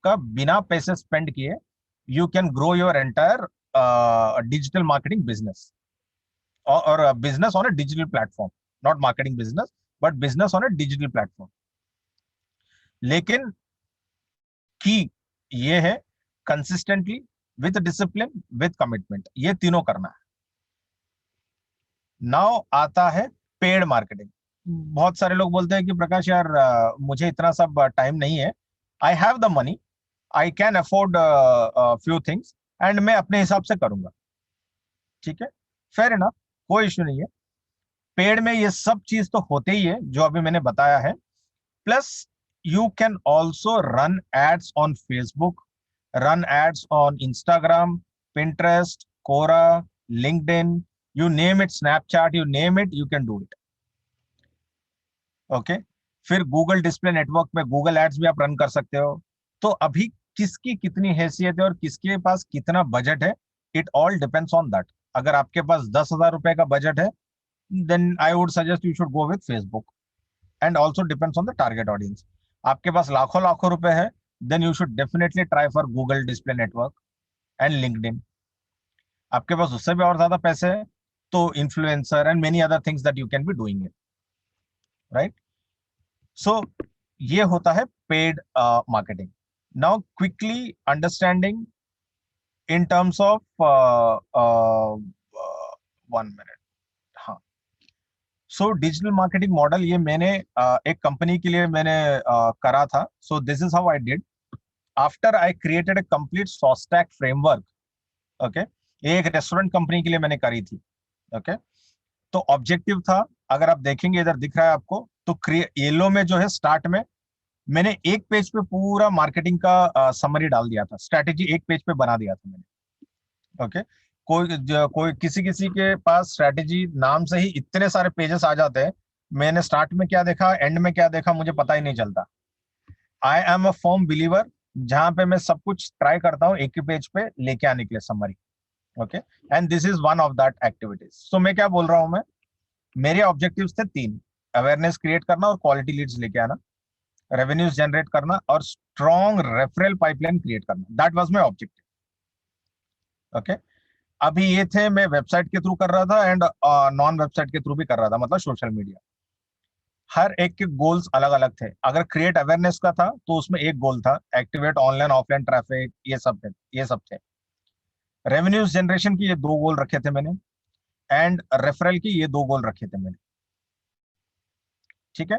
आपका बिना पैसे स्पेंड किए you can grow your entire digital marketing business और business on a digital platform, not marketing business but business on a digital platform. लेकिन की ये है consistently, with discipline, with commitment, ये तीनों करना है। नाउ आता है पेड मार्केटिंग। बहुत सारे लोग बोलते हैं कि प्रकाश यार मुझे इतना सब टाइम नहीं है, I have the money, I can afford few things and मैं अपने हिसाब से करूंगा। ठीक है, फेयर इनफ, कोई इश्यू नहीं है। पेड में ये सब चीज तो होते ही है जो अभी मैंने बताया है, plus you can also run ads on Facebook, run ads on Instagram, Pinterest, Quora, LinkedIn, you name it, Snapchat, you name it, you can do it. Okay, फिर गूगल डिस्प्ले नेटवर्क में गूगल एड्स भी आप run कर सकते हो। तो अभी किसकी कितनी हैसियत है और किसके पास कितना बजट है, it all depends on that. अगर आपके पास 10,000 रुपए का बजट है, then I would suggest you should go with Facebook, and also depends on the target audience. आपके पास लाखों लाखों रुपए है, then you should definitely try for Google display network and LinkedIn. आपके पास उससे भी और ज्यादा पैसे हैं, तो influencer and many other things that you can be doing it, right. So ये होता है paid marketing. Now quickly understanding in terms of 1 minute. हाँ, सो डिजिटल मार्केटिंग मॉडल ये मैंने एक कंपनी के लिए मैंने करा था। So this is how I did after I created a complete SaaS stack framework. Okay, ये एक रेस्टोरेंट कंपनी के लिए मैंने करी थी। ओके, तो ऑब्जेक्टिव था, अगर आप देखेंगे इधर दिख रहा है आपको, तो येलो में जो है स्टार्ट में मैंने एक पेज पे पूरा मार्केटिंग का समरी डाल दिया था, स्ट्रैटेजी एक पेज पे बना दिया था मैंने। ओके, कोई किसी किसी के पास स्ट्रैटेजी नाम से ही इतने सारे पेजेस आ जाते हैं, मैंने स्टार्ट में क्या देखा एंड में क्या देखा मुझे पता ही नहीं चलता। I am a firm believer, जहां पे मैं सब कुछ ट्राई करता हूँ एक ही पेज पे लेके आने के लिए summary. Okay, and this is one of that activities. So मैं क्या बोल रहा हूं, मैं मेरे ऑब्जेक्टिव्स थे 3: अवेयरनेस क्रिएट करना और क्वालिटी लीड्स लेके आना, रेवेन्यूज जनरेट करना और स्ट्रॉन्ग रेफरल पाइपलाइन क्रिएट करना। That was my objective. Okay, अभी ये थे मैं वेबसाइट के थ्रू कर रहा था एंड नॉन वेबसाइट के थ्रू भी कर रहा था, मतलब सोशल मीडिया। हर एक के गोल्स अलग अलग थे। अगर क्रिएट अवेयरनेस का था तो उसमें एक गोल था, एक्टिवेट ऑनलाइन ऑफलाइन ट्रैफिक, ये सब थे। रेवेन्यूज जनरेशन की ये 2 गोल रखे थे मैंने, एंड रेफरल की ये 2 गोल रखे थे मैंने। ठीक है,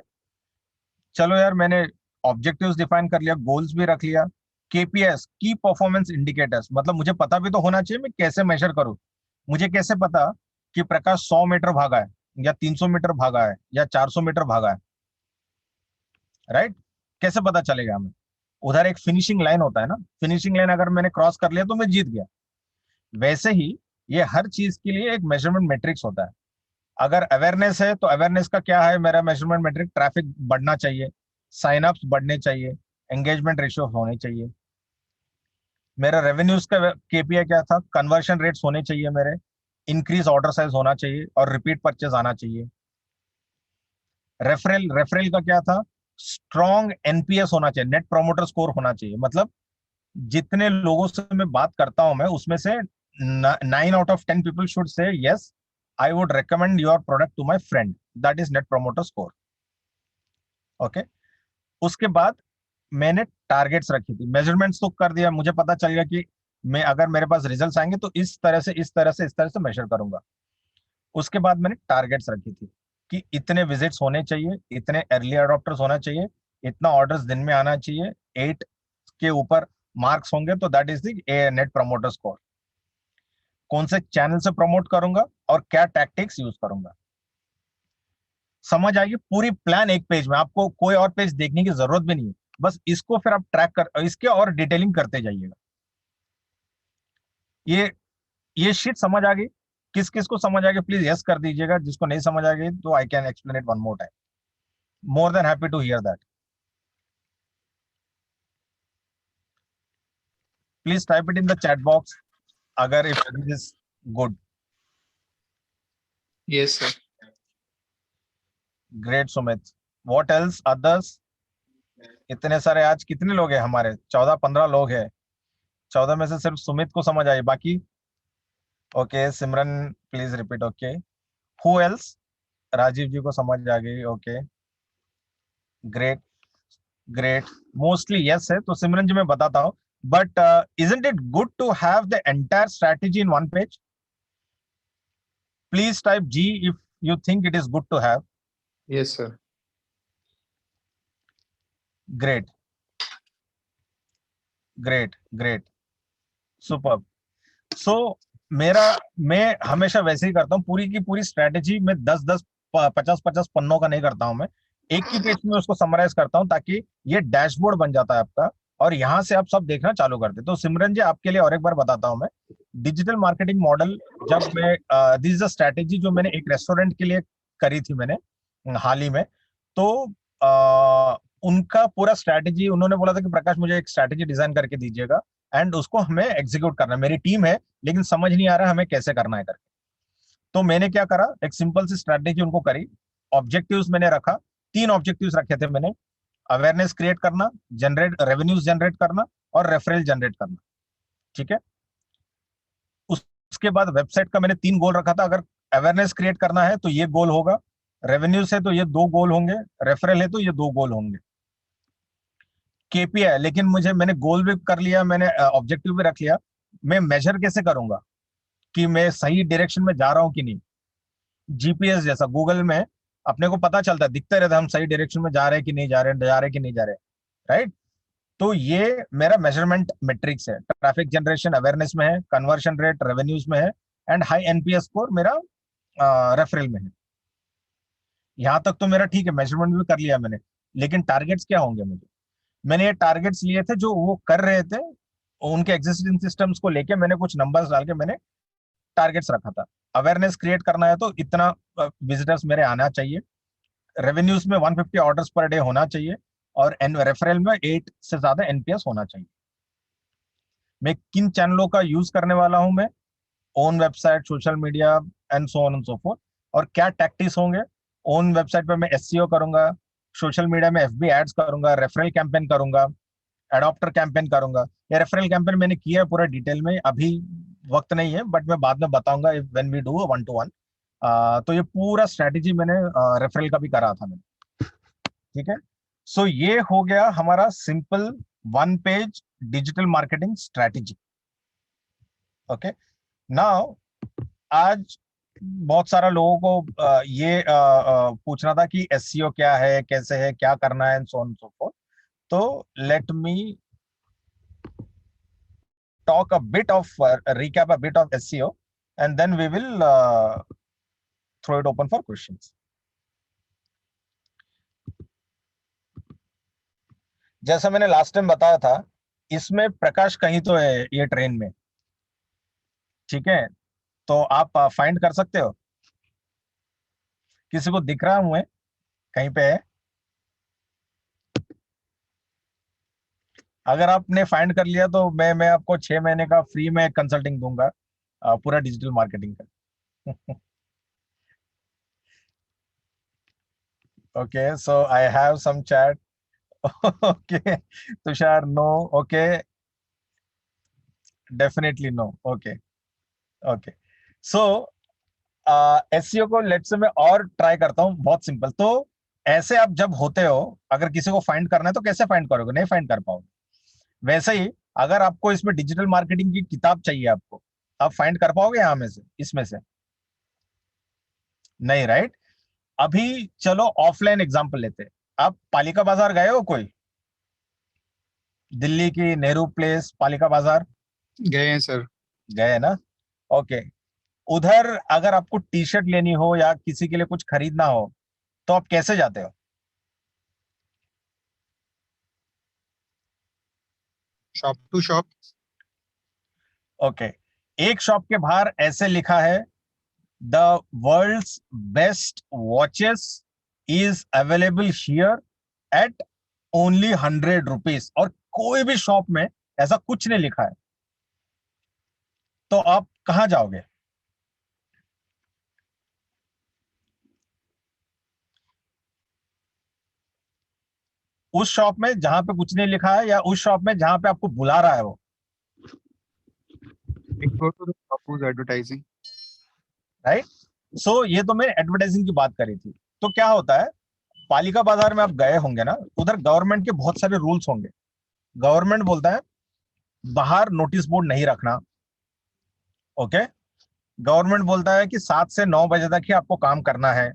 चलो यार, मैंने ऑब्जेक्टिव्स डिफाइन कर लिया, गोल्स भी रख लिया, केपीएस की परफॉर्मेंस इंडिकेटर्स, मतलब मुझे पता भी तो होना चाहिए मैं कैसे मेजर करूं। मुझे कैसे पता कि प्रकाश 100 मीटर भागा है या 300 मीटर भागा है या 400 मीटर भागा है, राइट? कैसे पता चलेगा हमें? उधर एक फिनिशिंग लाइन होता है ना, फिनिशिंग लाइन अगर मैंने क्रॉस कर लिया तो मैं जीत गया। वैसे ही ये हर चीज के लिए एक मेजरमेंट मैट्रिक्स होता है। अगर अवेयरनेस है तो अवेयरनेस का क्या है मेरा मेजरमेंट मैट्रिक, ट्रैफिक बढ़ना चाहिए, साइन अप्स बढ़ने चाहिए, एंगेजमेंट रेशियो होने चाहिए। मेरा रेवेन्यूज का केपीआई क्या था, कन्वर्शन रेट्स होने चाहिए मेरे, इंक्रीज ऑर्डर साइज होना चाहिए और रिपीट परचेज आना चाहिए। रेफरल रेफरल का क्या था, स्ट्रॉन्ग एनपीएस होना चाहिए, नेट प्रोमोटर स्कोर होना चाहिए। मतलब जितने लोगों से मैं बात करता हूं मैं उसमें से 9 out of 10 people should say yes I would recommend your product to my friend, that is net promoter score. Okay, उसके बाद मैंने टारगेट्स रखी थी, मेजरमेंट्स तो कर दिया, मुझे पता चल गया कि मैं अगर मेरे पास रिजल्ट्स आएंगे तो इस तरह से इस तरह से इस तरह से मेजर करूंगा। उसके बाद मैंने टारगेट्स रखी थी कि इतने विजिट्स होने चाहिए, इतने अर्ली अडॉप्टर्स होना चाहिए, इतना ऑर्डर्स दिन में आना चाहिए, 8 के ऊपर मार्क्स होंगे तो that is the net promoter score. कौन से चैनल से प्रमोट करूंगा और क्या टैक्टिक्स यूज करूंगा। समझ आएगी पूरी प्लान एक पेज में, आपको कोई और पेज देखने की जरूरत भी नहीं है, बस इसको फिर आप ट्रैक कर इसके और डिटेलिंग करते जाइएगा। ये ये शीट समझ आ गई? किस किस को समझ आ गई प्लीज यस कर दीजिएगा, जिसको नहीं समझ आ गई तो I can explain it one more time, more than happy to hear that. Please type it in the chat box अगर if this is good. Yes, sir. Great Sumit, what else others? इतने सारे, आज कितने लोग हैं हमारे? 14-15 लोग हैं। 14 में से सिर्फ सुमित को समझ आई, बाकी okay. Simran please repeat. Okay, who else? Rajiv ji को समझ आ गई। Okay, great great. Mostly yes है, तो सिमरन जी मैं बताता हूँ, but isn't it good to have the entire strategy in one page? Please type जी इफ you think it is good to have. Yes, sir. Great, great, great, superb. So मेरा, मैं हमेशा वैसे ही करता हूँ, पूरी की पूरी स्ट्रेटेजी में 10-10 50-50 पन्नों का नहीं करता हूं मैं। एक ही पेज में उसको समराइज करता हूं, ताकि ये डैशबोर्ड बन जाता है आपका, और यहां से आप सब देखना चालू करते। तो सिमरन जी आपके लिए और एक बार बताता हूं मैं, डिजिटल मार्केटिंग मॉडल, जब मैं दिस इज अ स्ट्रेटेजी जो मैंने एक रेस्टोरेंट के लिए करी थी मैंने हाल ही में। तो उनका पूरा स्ट्रैटेजी, उन्होंने बोला था कि प्रकाश मुझे एक स्ट्रैटेजी डिजाइन करके दीजिएगा, एंड उसको हमें एग्जीक्यूट करना है। मेरी टीम है, लेकिन समझ नहीं आ रहा हमें कैसे करना है करके। तो मैंने क्या करा, एक सिंपल सी स्ट्रैटेजी उनको करी। ऑब्जेक्टिव्स मैंने रखा, 3 ऑब्जेक्टिव्स रखे थे मैंने। अवेयरनेस क्रिएट करना, जनरेट रेवेन्यूज जनरेट करना, और रेफरल जनरेट करना। ठीक है। उसके बाद वेबसाइट का मैंने 3 गोल रखा था। अगर अवेयरनेस क्रिएट करना है तो ये गोल होगा, रेवेन्यूज है तो ये 2 गोल होंगे, रेफरल है तो ये 2 गोल होंगे। केपीआई, लेकिन मैंने गोल भी कर लिया, मैंने ऑब्जेक्टिव भी रख लिया। मैं मेजर कैसे करूंगा कि मैं सही डायरेक्शन में जा रहा हूं कि नहीं? जीपीएस जैसा गूगल में अपने को पता चलता है, दिखता रहता है हम सही डायरेक्शन में जा रहे हैं कि नहीं जा रहे, जा रहे कि नहीं जा रहे। राइट। तो ये मेरा मेजरमेंट मेट्रिक्स है। ट्रैफिक जनरेशन अवेयरनेस में है, कन्वर्शन रेट रेवेन्यूज में है, एंड हाई एनपीएस स्कोर मेरा रेफरल में है। यहां तक तो मेरा ठीक है, मेजरमेंट भी कर लिया मैंने। लेकिन टारगेट्स क्या होंगे मुझे? मैंने ये टारगेट्स लिए थे जो वो कर रहे थे, उनके एग्जिस्टिंग सिस्टम्स को लेके मैंने कुछ नंबर्स डाल के मैंने टारगेट्स रखा था। अवेयरनेस क्रिएट करना है तो इतना विजिटर्स मेरे आना चाहिए, रेवेन्यूज में 150 ऑर्डर्स पर डे होना चाहिए, और रेफरल में 8 से ज्यादा एनपीएस होना चाहिए। मैं किन चैनलों का यूज करने वाला हूं? मैं own website, social media, and so on and so fourth. और क्या टैक्टिक्स होंगे? ओन वेबसाइट पे मैं एसईओ करूंगा, सोशल मीडिया में एफबी एड्स करूंगा, रेफरल कैंपेन करूंगा, एडॉप्टर कैंपेन करूंगा। ये रेफरल कैंपेन मैंने किया है पूरा डिटेल में, अभी वक्त नहीं है, बट मैं बाद में बताऊंगा व्हेन वी डू 1-to-1। तो ये पूरा स्ट्रेटेजी मैंने रेफरल का भी करा था मैंने। ठीक है। सो ये हो गया हमारा simple 1 page digital marketing strategy. Okay. Now, आज बहुत सारा लोगों को ये पूछना था कि एसईओ क्या है, कैसे है, क्या करना है, and so on so fourth. तो let me talk a bit of recap a bit of SEO, and then we will throw it open for questions. जैसा मैंने लास्ट टाइम बताया था, इसमें प्रकाश कहीं तो है ये ट्रेन में। ठीक है, तो आप फाइंड कर सकते हो? किसी को दिख रहा हूं मैं कहीं पे है? अगर आपने फाइंड कर लिया तो मैं आपको 6 महीने का फ्री में कंसल्टिंग दूंगा, पूरा डिजिटल मार्केटिंग का। Okay, so I have some chat. Okay, Tushar no. Okay, definitely no. Okay, okay. So SEO को लेट से मैं और ट्राई करता हूं, बहुत सिंपल। तो ऐसे आप जब होते हो, अगर किसी को फाइंड करना है तो कैसे फाइंड करोगे? नहीं फाइंड कर पाओगे। वैसे ही अगर आपको इसमें डिजिटल मार्केटिंग की किताब चाहिए आपको, आप फाइंड कर पाओगे यहां में से, इसमें से? नहीं, राइट। अभी चलो ऑफलाइन एग्जांपल लेते हैं। आप पालिका बाजार गए हो कोई? दिल्ली की नेहरू प्लेस, पालिका बाजार गए हैं सर। गए ना? ओके। उधर अगर आपको टी शर्ट लेनी हो या किसी के लिए कुछ खरीदना हो, तो आप कैसे जाते हो? Shop to shop. ओके। एक शॉप के बाहर ऐसे लिखा है, the world's best watches is available here at only 100 rupees, और कोई भी शॉप में ऐसा कुछ नहीं लिखा है। तो आप कहां जाओगे? उस शॉप में जहां पे कुछ नहीं लिखा है, या उस शॉप में जहां पे आपको बुला रहा है वो? We go to the shop who's advertising. Right. So ये तो मैंने एडवर्टाइजिंग की बात करी थी। तो क्या होता है, पालिका बाजार में आप गए होंगे ना, उधर गवर्नमेंट के बहुत सारे रूल्स होंगे। गवर्नमेंट बोलता है बाहर नोटिस बोर्ड नहीं रखना। ओके। गवर्नमेंट बोलता है कि 7 से 9 बजे तक ही आपको काम करना है।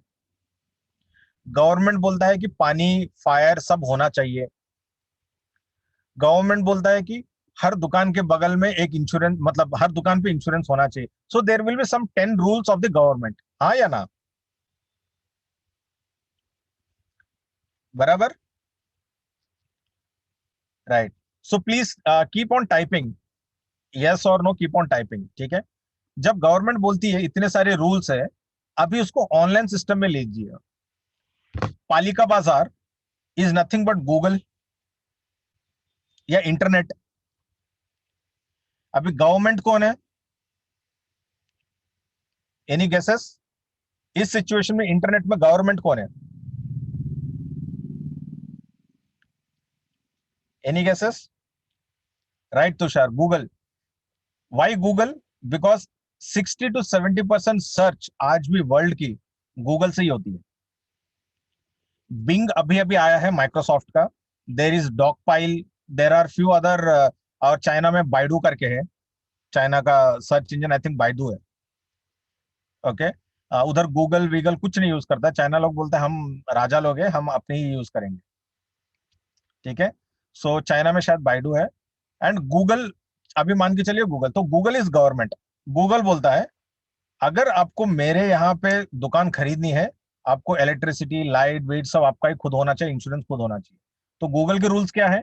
गवर्नमेंट बोलता है कि पानी, फायर सब होना चाहिए। गवर्नमेंट बोलता है कि हर दुकान के बगल में एक इंश्योरेंस, मतलब हर दुकान पे इंश्योरेंस होना चाहिए। So there will be some 10 rules of the government, हाँ या ना? बराबर। Right. So please keep on typing, yes और नो, कीप ऑन टाइपिंग, ठीक है। जब गवर्नमेंट बोलती है इतने सारे रूल्स है, अभी उसको ऑनलाइन सिस्टम में लीजिए। Palika Bazaar is nothing but Google या इंटरनेट। अभी गवर्नमेंट कौन है? Any guesses? इस सिचुएशन में इंटरनेट में गवर्नमेंट कौन है? Any guesses? Right Tushar, Google. Why Google? Because 60 to 70% search आज भी वर्ल्ड की गूगल से ही होती है। बिंग अभी अभी आया है माइक्रोसॉफ्ट का। There is dog pile, there are few other, और चाइना में बाइडू करके है। चाइना का search engine I think Baidu है। ओके। उधर गूगल वीगल कुछ नहीं यूज करता। चाइना लोग बोलते हैं हम राजा लोग हैं, हम अपने ही यूज करेंगे, ठीक है। सो चाइना में शायद बाइडू है। एंड गूगल, अभी मान के चलिए गूगल, तो गूगल इज गवर्नमेंट। गूगल बोलता है अगर आपको मेरे यहाँ पे दुकान खरीदनी है, आपको इलेक्ट्रिसिटी, लाइट, वेट सब आपका ही खुद होना चाहिए, इंश्योरेंस खुद होना चाहिए। तो गूगल के रूल्स क्या है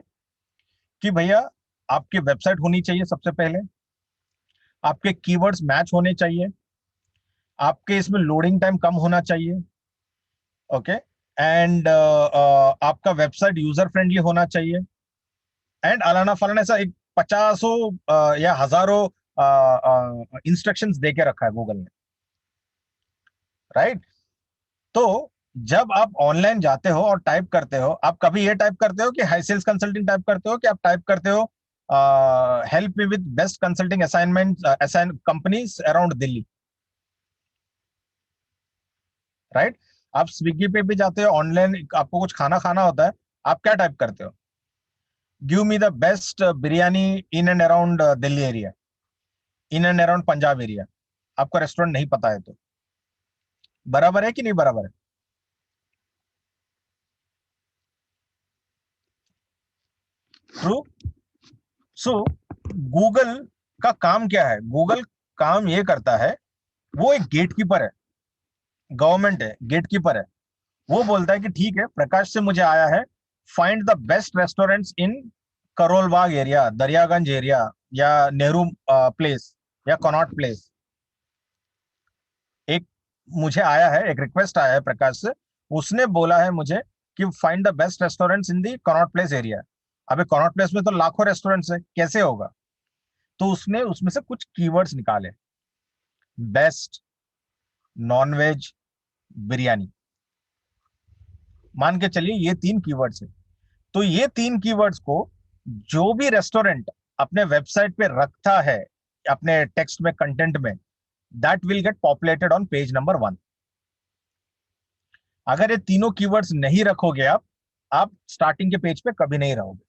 कि भैया आपकी वेबसाइट होनी चाहिए सबसे पहले, आपके कीवर्ड्स मैच होने चाहिए, आपके इसमें लोडिंग टाइम कम होना चाहिए। ओके। एंड आपका वेबसाइट यूजर फ्रेंडली होना चाहिए। एंड अलाना फलाना ऐसा एक 50 या हजारों इंस्ट्रक्शंस दे के रखा है गूगल ने। राइट। तो जब आप ऑनलाइन जाते हो और टाइप करते हो, आप कभी ये टाइप करते हो कि हाई सेल्स कंसल्टिंग टाइप करते हो, कि आप टाइप करते हो help me with best consulting assignment assign companies around Delhi? Right. आप स्विगी पे भी जाते हो ऑनलाइन, आपको कुछ खाना खाना होता है, आप क्या टाइप करते हो? Give me the best biryani in and around Delhi area, in and around Punjab area. आपको रेस्टोरेंट नहीं पता है तो। बराबर है कि नहीं बराबर है? ट्रू। सो गूगल का काम क्या है? गूगल काम ये करता है, वो एक गेटकीपर है, गवर्नमेंट है, गेटकीपर है। वो बोलता है कि ठीक है, प्रकाश से मुझे आया है, find the best restaurants in Karol Bagh area, Daryaganj area, या नेहरू प्लेस, या कनॉट प्लेस। एक मुझे आया है, एक रिक्वेस्ट आया है प्रकाश से, उसने बोला है मुझे कि find the best restaurants in the Connaught place area. अबे कनॉट प्लेस में तो लाखों रेस्टोरेंट्स है, कैसे होगा? तो उसने उसमें से कुछ कीवर्ड्स निकाले। बेस्ट नॉनवेज बिरयानी, मान के चलिए ये 3 कीवर्ड्स है। तो ये 3 कीवर्ड्स को जो भी रेस्टोरेंट अपने वेबसाइट पे रखता है, अपने टेक्स्ट में, कंटेंट में, that will get populated on page number 1। अगर ये तीनों कीवर्ड्स नहीं रखोगे आप स्टार्टिंग के पेज पे कभी नहीं रहोगे।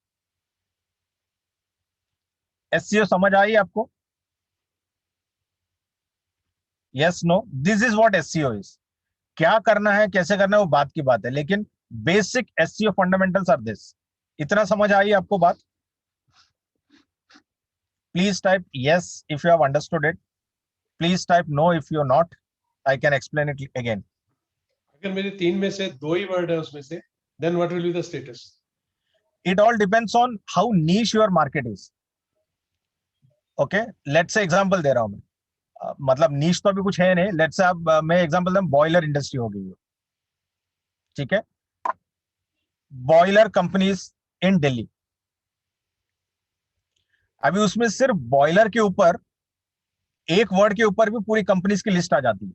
एसईओ समझ आई आपको? Yes no? This is what SEO is. क्या करना है, कैसे करना है, वो बात की बात है, लेकिन basic SEO fundamentals are this. इतना समझ आई आपको बात? Please type yes if you have understood it. Please type no if you're not. I can explain it again. अगर मेरे 3 में से 2 ही वर्ड है उसमें से, then what will be the status? It all depends on how niche your market is. Okay, let's say example दे रहा हूं मैं। मतलब niche तो अभी कुछ है नहीं। let's say अब मैं example दूं, बॉयलर इंडस्ट्री हो गई है, ठीक है। Boiler companies in Delhi. अभी उसमें सिर्फ बॉयलर के ऊपर, एक वर्ड के ऊपर भी पूरी कंपनीज की लिस्ट आ जाती है।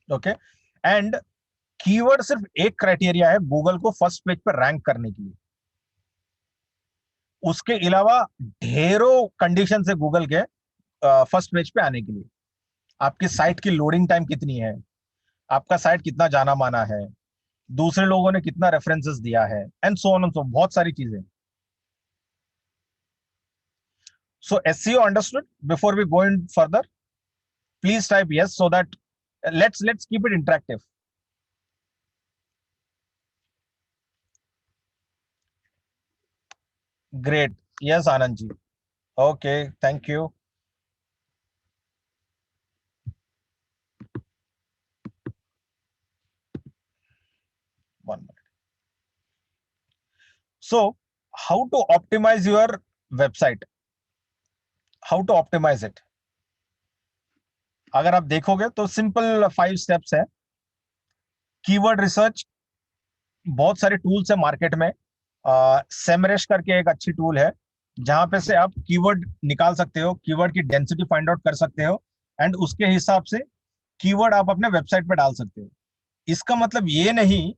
ओके। एंड कीवर्ड सिर्फ एक क्राइटेरिया है गूगल को फर्स्ट पेज पर रैंक करने के लिए, उसके अलावा ढेरों कंडीशन है गूगल के फर्स्ट पेज पे आने के लिए। आपकी साइट की लोडिंग टाइम कितनी है, आपका साइट कितना जाना माना है, दूसरे लोगों ने कितना रेफरेंसेस दिया है, एंड सो ऑन एंड सो, बहुत सारी चीजें। So SEO understood? Before we go in further, please type yes so that let's keep it interactive. Great. Yes, Anand ji. Okay, thank you. One minute. So, how to optimize your website? How to optimize it? अगर आप देखोगे तो simple 5 steps है। Keyword research, बहुत सारे tools है market में। सेमरेश करके एक अच्छी टूल है जहां पे से आप कीवर्ड निकाल सकते हो, कीवर्ड की डेंसिटी फाइंड आउट कर सकते हो, एंड उसके हिसाब से कीवर्ड आप अपने वेबसाइट पे डाल सकते हो। इसका मतलब ये नहीं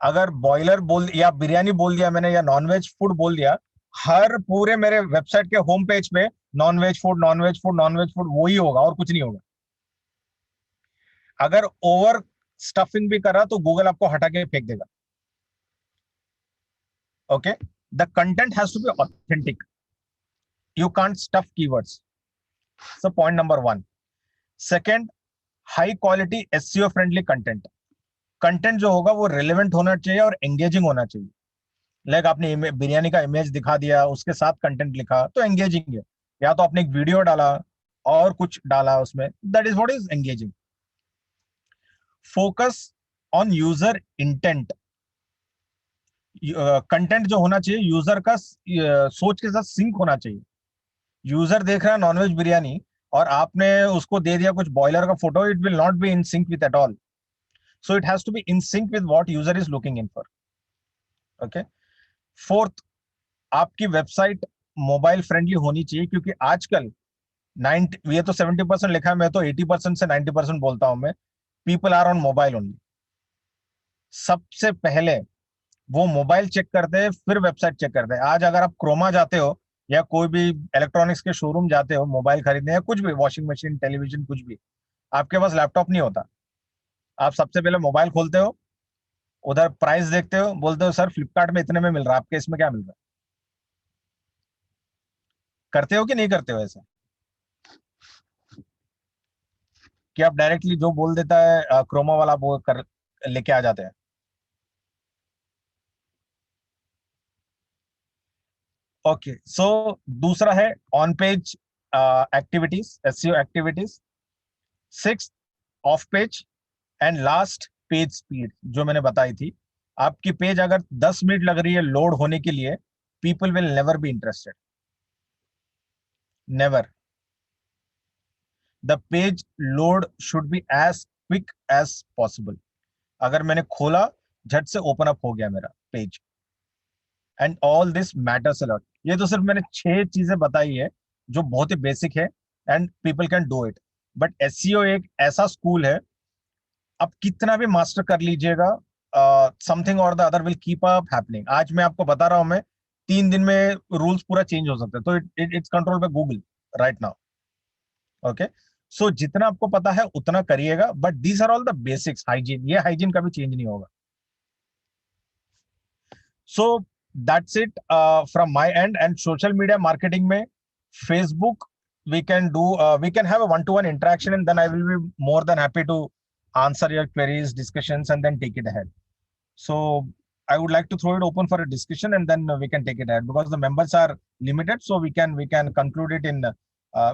अगर बॉयलर बोल या बिरयानी बोल दिया मैंने या नॉनवेज फूड बोल दिया, हर पूरे मेरे वेबसाइट के होम पेज पे non veg food non veg food non veg food वही होगा और कुछ नहीं होगा। अगर ओवर स्टफिंग भी करा तो गूगल आपको हटा के फेंक देगा। Okay, the content has to be authentic, you can't stuff keywords. So point number 1। Second, high quality SEO friendly content. Content जो होगा वो रिलेवेंट होना चाहिए और एंगेजिंग होना चाहिए। लाइक आपने बिरयानी का इमेज दिखा दिया, उसके साथ कंटेंट लिखा तो एंगेजिंग है, या तो आपने एक वीडियो डाला और कुछ डाला उसमें, that is what is engaging. Focus on user intent. Content जो होना चाहिए यूजर का सोच के साथ सिंक होना चाहिए। यूजर देख रहा है नॉनवेज बिरयानी और आपने उसको दे दिया कुछ बॉयलर का photo, it will not be in sync with at all. So it has to be in sync with what user is looking in for. Okay. Fourth, आपकी वेबसाइट मोबाइल फ्रेंडली होनी चाहिए, क्योंकि आजकल 90, ये तो 70% लिखा है, मैं तो 80% से 90% बोलता हूं मैं, people are on mobile only. सबसे पहले वो मोबाइल चेक करते हैं फिर वेबसाइट चेक करते हैं। आज अगर आप क्रोमा जाते हो या कोई भी इलेक्ट्रॉनिक्स के शोरूम जाते हो मोबाइल खरीदने या कुछ भी, वॉशिंग मशीन, टेलीविजन, कुछ भी, आपके पास लैपटॉप नहीं होता। आप सबसे पहले मोबाइल खोलते हो, उधर प्राइस देखते हो, बोलते हो सर फ्लिपकार्ट में इतने में मिल रहा है, आपके इसमें क्या मिल रहा है? करते हो कि नहीं करते हो ऐसा कि आप डायरेक्टली जो बोल देता है क्रोमा वाला वो कर लेके आ जाते हैं? ओके, सो दूसरा है on page activities, SEO activities. Six, of page, and last page speed, जो मैंने बताई थी। आपकी पेज अगर 10 मिनट लग रही है लोड होने के लिए, people will never be interested, never. The page load should be as quick as possible. अगर मैंने खोला, झट से ओपन अप हो गया मेरा page, and all this matters a lot. ये तो सिर्फ मैंने 6 चीजें बताई है जो बहुत ही बेसिक है, and people can do it. But SEO एक ऐसा स्कूल है, आप कितना भी मास्टर कर लीजिएगा, समथिंग और the other will keep up happening. आज मैं आपको बता रहा हूं, मैं 3 दिन में रूल्स पूरा चेंज हो सकता है, तो it's control by Google right now. Okay, so जितना आपको पता है उतना करिएगा, but these are all the basics. Hygiene, ये हाइजीन कभी चेंज नहीं होगा। So that's it from my end. And social media marketing में Facebook, we can do we can have a one-to-one interaction, and then I will be more than happy to answer your queries, discussions, and then take it ahead. So I would like to throw it open for a discussion, and then we can take it ahead because the members are limited, so we can conclude it in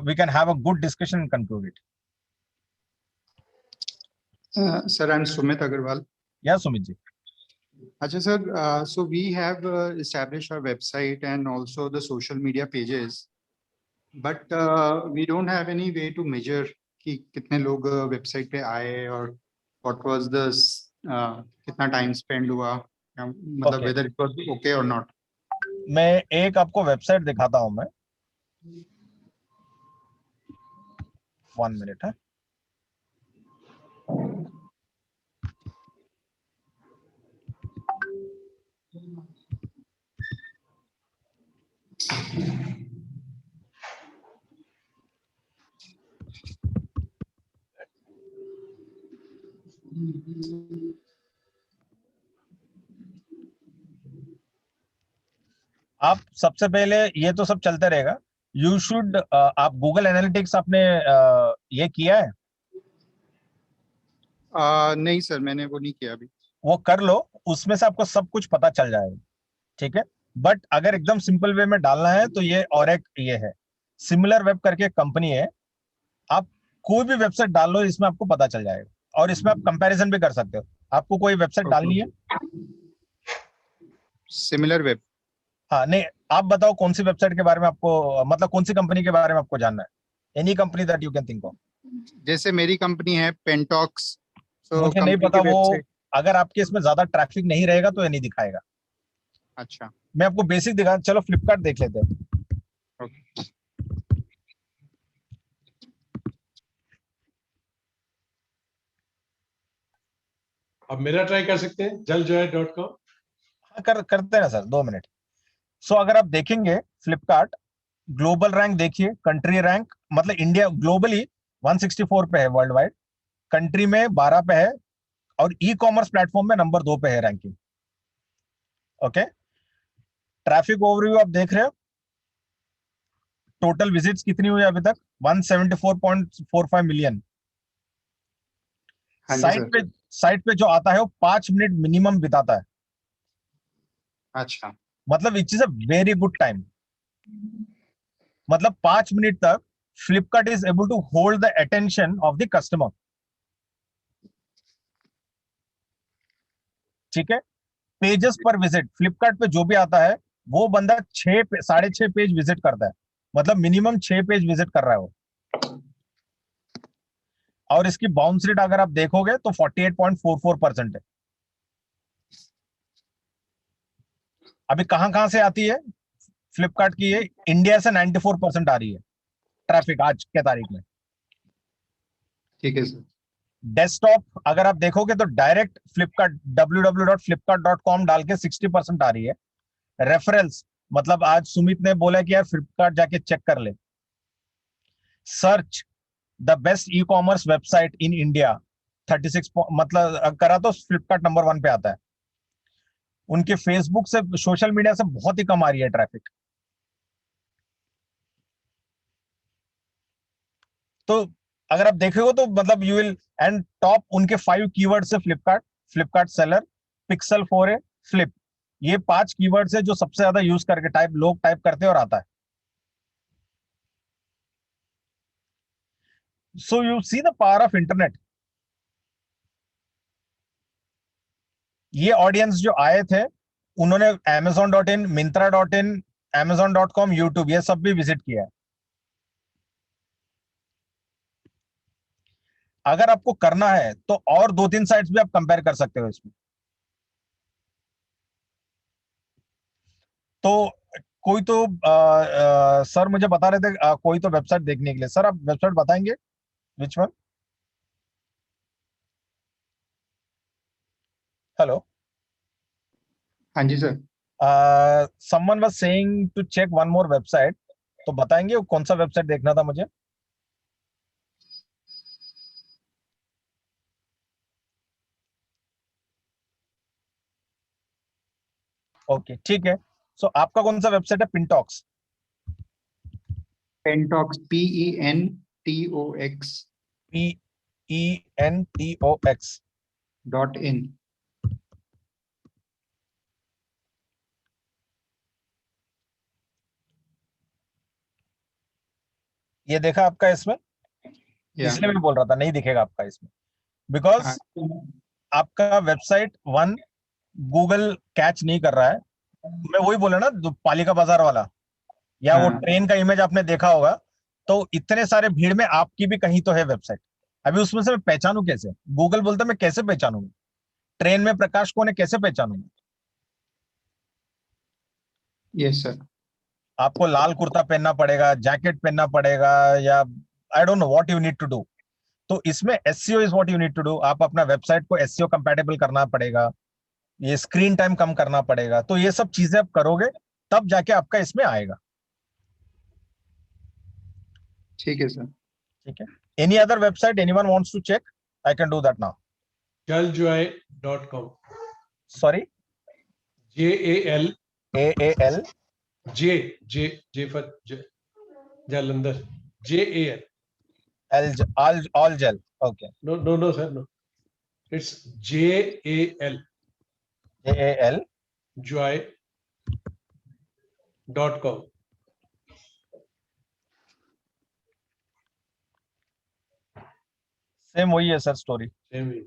we can have a good discussion and conclude it. Sir, I'm Sumit Agarwal. Yeah, Sumit ji. Acha sir, so we have established our website and also the social media pages, but we don't have any way to measure कि कितने लोग website पे आए और what was the कितना time spend हुआ, मतलब Okay. whether it was okay or not. मैं एक आपको वेबसाइट दिखाता हूं मैं, 1 minute है। आप सबसे पहले, ये तो सब चलते रहेगा, यू शुड, आप गूगल एनालिटिक्स आपने ये किया है? नहीं सर, मैंने वो नहीं किया अभी। वो कर लो, उसमें से आपको सब कुछ पता चल जाएगा, ठीक है। बट अगर एकदम सिंपल वे में डालना है तो ये और एक ये है, सिमिलर वेब करके कंपनी है, आप कोई भी वेबसाइट डाल लो, इसमें आपको पता चल जाएगा, और इसमें आप कंपैरिजन भी कर सकते हो। आपको कोई वेबसाइट डालनी है? Similar web. हाँ, नहीं, आप बताओ कौन सी वेबसाइट के बारे में आपको, मतलब कौन सी कंपनी के बारे में आपको जानना है, any company that you can think of. जैसे मेरी कंपनी है पेंटॉक्स, तो मुझे नहीं कंपनी पता की वो, वेबसाइट। अगर आपके इसमें ज्यादा ट्रैफिक नहीं रहेगा तो ये नहीं दिखाएगा। अच्छा। मैं आपको बेसिक दिखा, चलो फ्लिपकार्ट देख लेते हैं। ओके। अब मेरा ट्राई कर सकते हैं, jaljoy.com। हाँ, करते हैं ना सर, 2 मिनट। सो अगर आप देखेंगे फ्लिपकार्ट ग्लोबल रैंक देखिए, कंट्री रैंक, मतलब इंडिया ग्लोबली 164 पे है वर्ल्ड वाइड, कंट्री में 12 पे है, और ई कॉमर्स प्लेटफॉर्म में नंबर 2 पे है रैंकिंग। ओके, ट्रैफिक ओवरव्यू आप देख रहे हो, टोटल विजिट्स कितनी हुई अभी तक, 174.45 मिलियन। हाँ जी साइट सर। पे साइट पे जो आता है वो 5 मिनट मिनिमम बिताता है, अच्छा। मतलब it is a very good time. मतलब 5 मिनट तक Flipkart is able to hold the attention of the customer, ठीक है। पेजेस पर विजिट फ्लिपकार्ट पे जो भी आता है, वो बंदा 6 साढ़े 6 पेज विजिट करता है, मतलब मिनिमम 6 पेज विजिट कर रहा है वो। और इसकी बाउंस रेट अगर आप देखोगे तो 48.44% है। अभी कहां कहां से आती है फ्लिपकार्ट की, ये इंडिया से 94% आ रही है ट्रैफिक आज के तारीख में। ठीक है सर। डेस्कटॉप अगर आप देखोगे तो डायरेक्ट फ्लिपकार्ट www.flipkart.com डाल के 60% आ रही है। रेफरेंस, मतलब आज सुमित ने बोला कि यार फ्लिपकार्ट जाके चेक कर ले। Search the best e commerce website in India, 36, मतलब करा तो फ्लिपकार्ट नंबर 1 पे आता है। उनके फेसबुक से, सोशल मीडिया से बहुत ही कम आ रही है ट्रैफिक। तो अगर आप देखोगे तो मतलब यू विल, एंड टॉप उनके 5 कीवर्ड से Flipkart, Flipkart seller, pixel 4a, flip, ये 5 कीवर्ड्स है जो सबसे ज्यादा यूज करके लोग टाइप करते हैं और आता है। So you see the power of internet. ये ऑडियंस जो आए थे, उन्होंने amazon.in, myntra.in, amazon.com, यूट्यूब, ये सब भी विजिट किया है। अगर आपको करना है तो और 2-3 साइट्स भी आप कंपेयर कर सकते हो इसमें। तो कोई तो सर मुझे बता रहे थे कोई तो वेबसाइट देखने के लिए, सर आप वेबसाइट बताएंगे, विच वन? हेलो, हाँ जी sir. Someone was saying to check one more website, तो बताएंगे वो कौन सा वेबसाइट देखना था मुझे? ओके, ठीक है। सो आपका कौन सा वेबसाइट है? पिंटॉक्स? पेंटॉक्स, PENTOX PENTOX? .in। ये देखा आपका इसमें? या। इसलिए मैं बोल रहा था नहीं दिखेगा आपका इसमें, बिकॉज आपका वेबसाइट 1 गूगल कैच नहीं कर रहा है। मैं वही बोला ना, पालिका बाजार वाला, या वो हाँ। ट्रेन का इमेज आपने देखा होगा, तो इतने सारे भीड़ में आपकी भी कहीं तो है वेबसाइट। अभी उसमें से मैं पहचानू कैसे? गूगल बोलता मैं कैसे पहचानूंगा? ट्रेन में प्रकाश कौन है, कैसे पहचानूंगा? Yes sir. आपको लाल कुर्ता पहनना पड़ेगा, जैकेट पहनना पड़ेगा, या I don't know what you need to do. तो इसमें SEO is what you need to do. आप अपना वेबसाइट को एसईओ कंपैटिबल करना पड़ेगा, ये स्क्रीन टाइम कम करना पड़ेगा, तो ये सब चीजें आप करोगे तब जाके आपका इसमें आएगा, ठीक है सर। ठीक है। Any other website anyone wants to check, I can do that now. jaljoy.com. Sorry, JAL AAL J for Jalandhar. JAL. all gel. Okay. No, sir, no. It's JAL AAL joy.com. Same वही है sir story. Same way.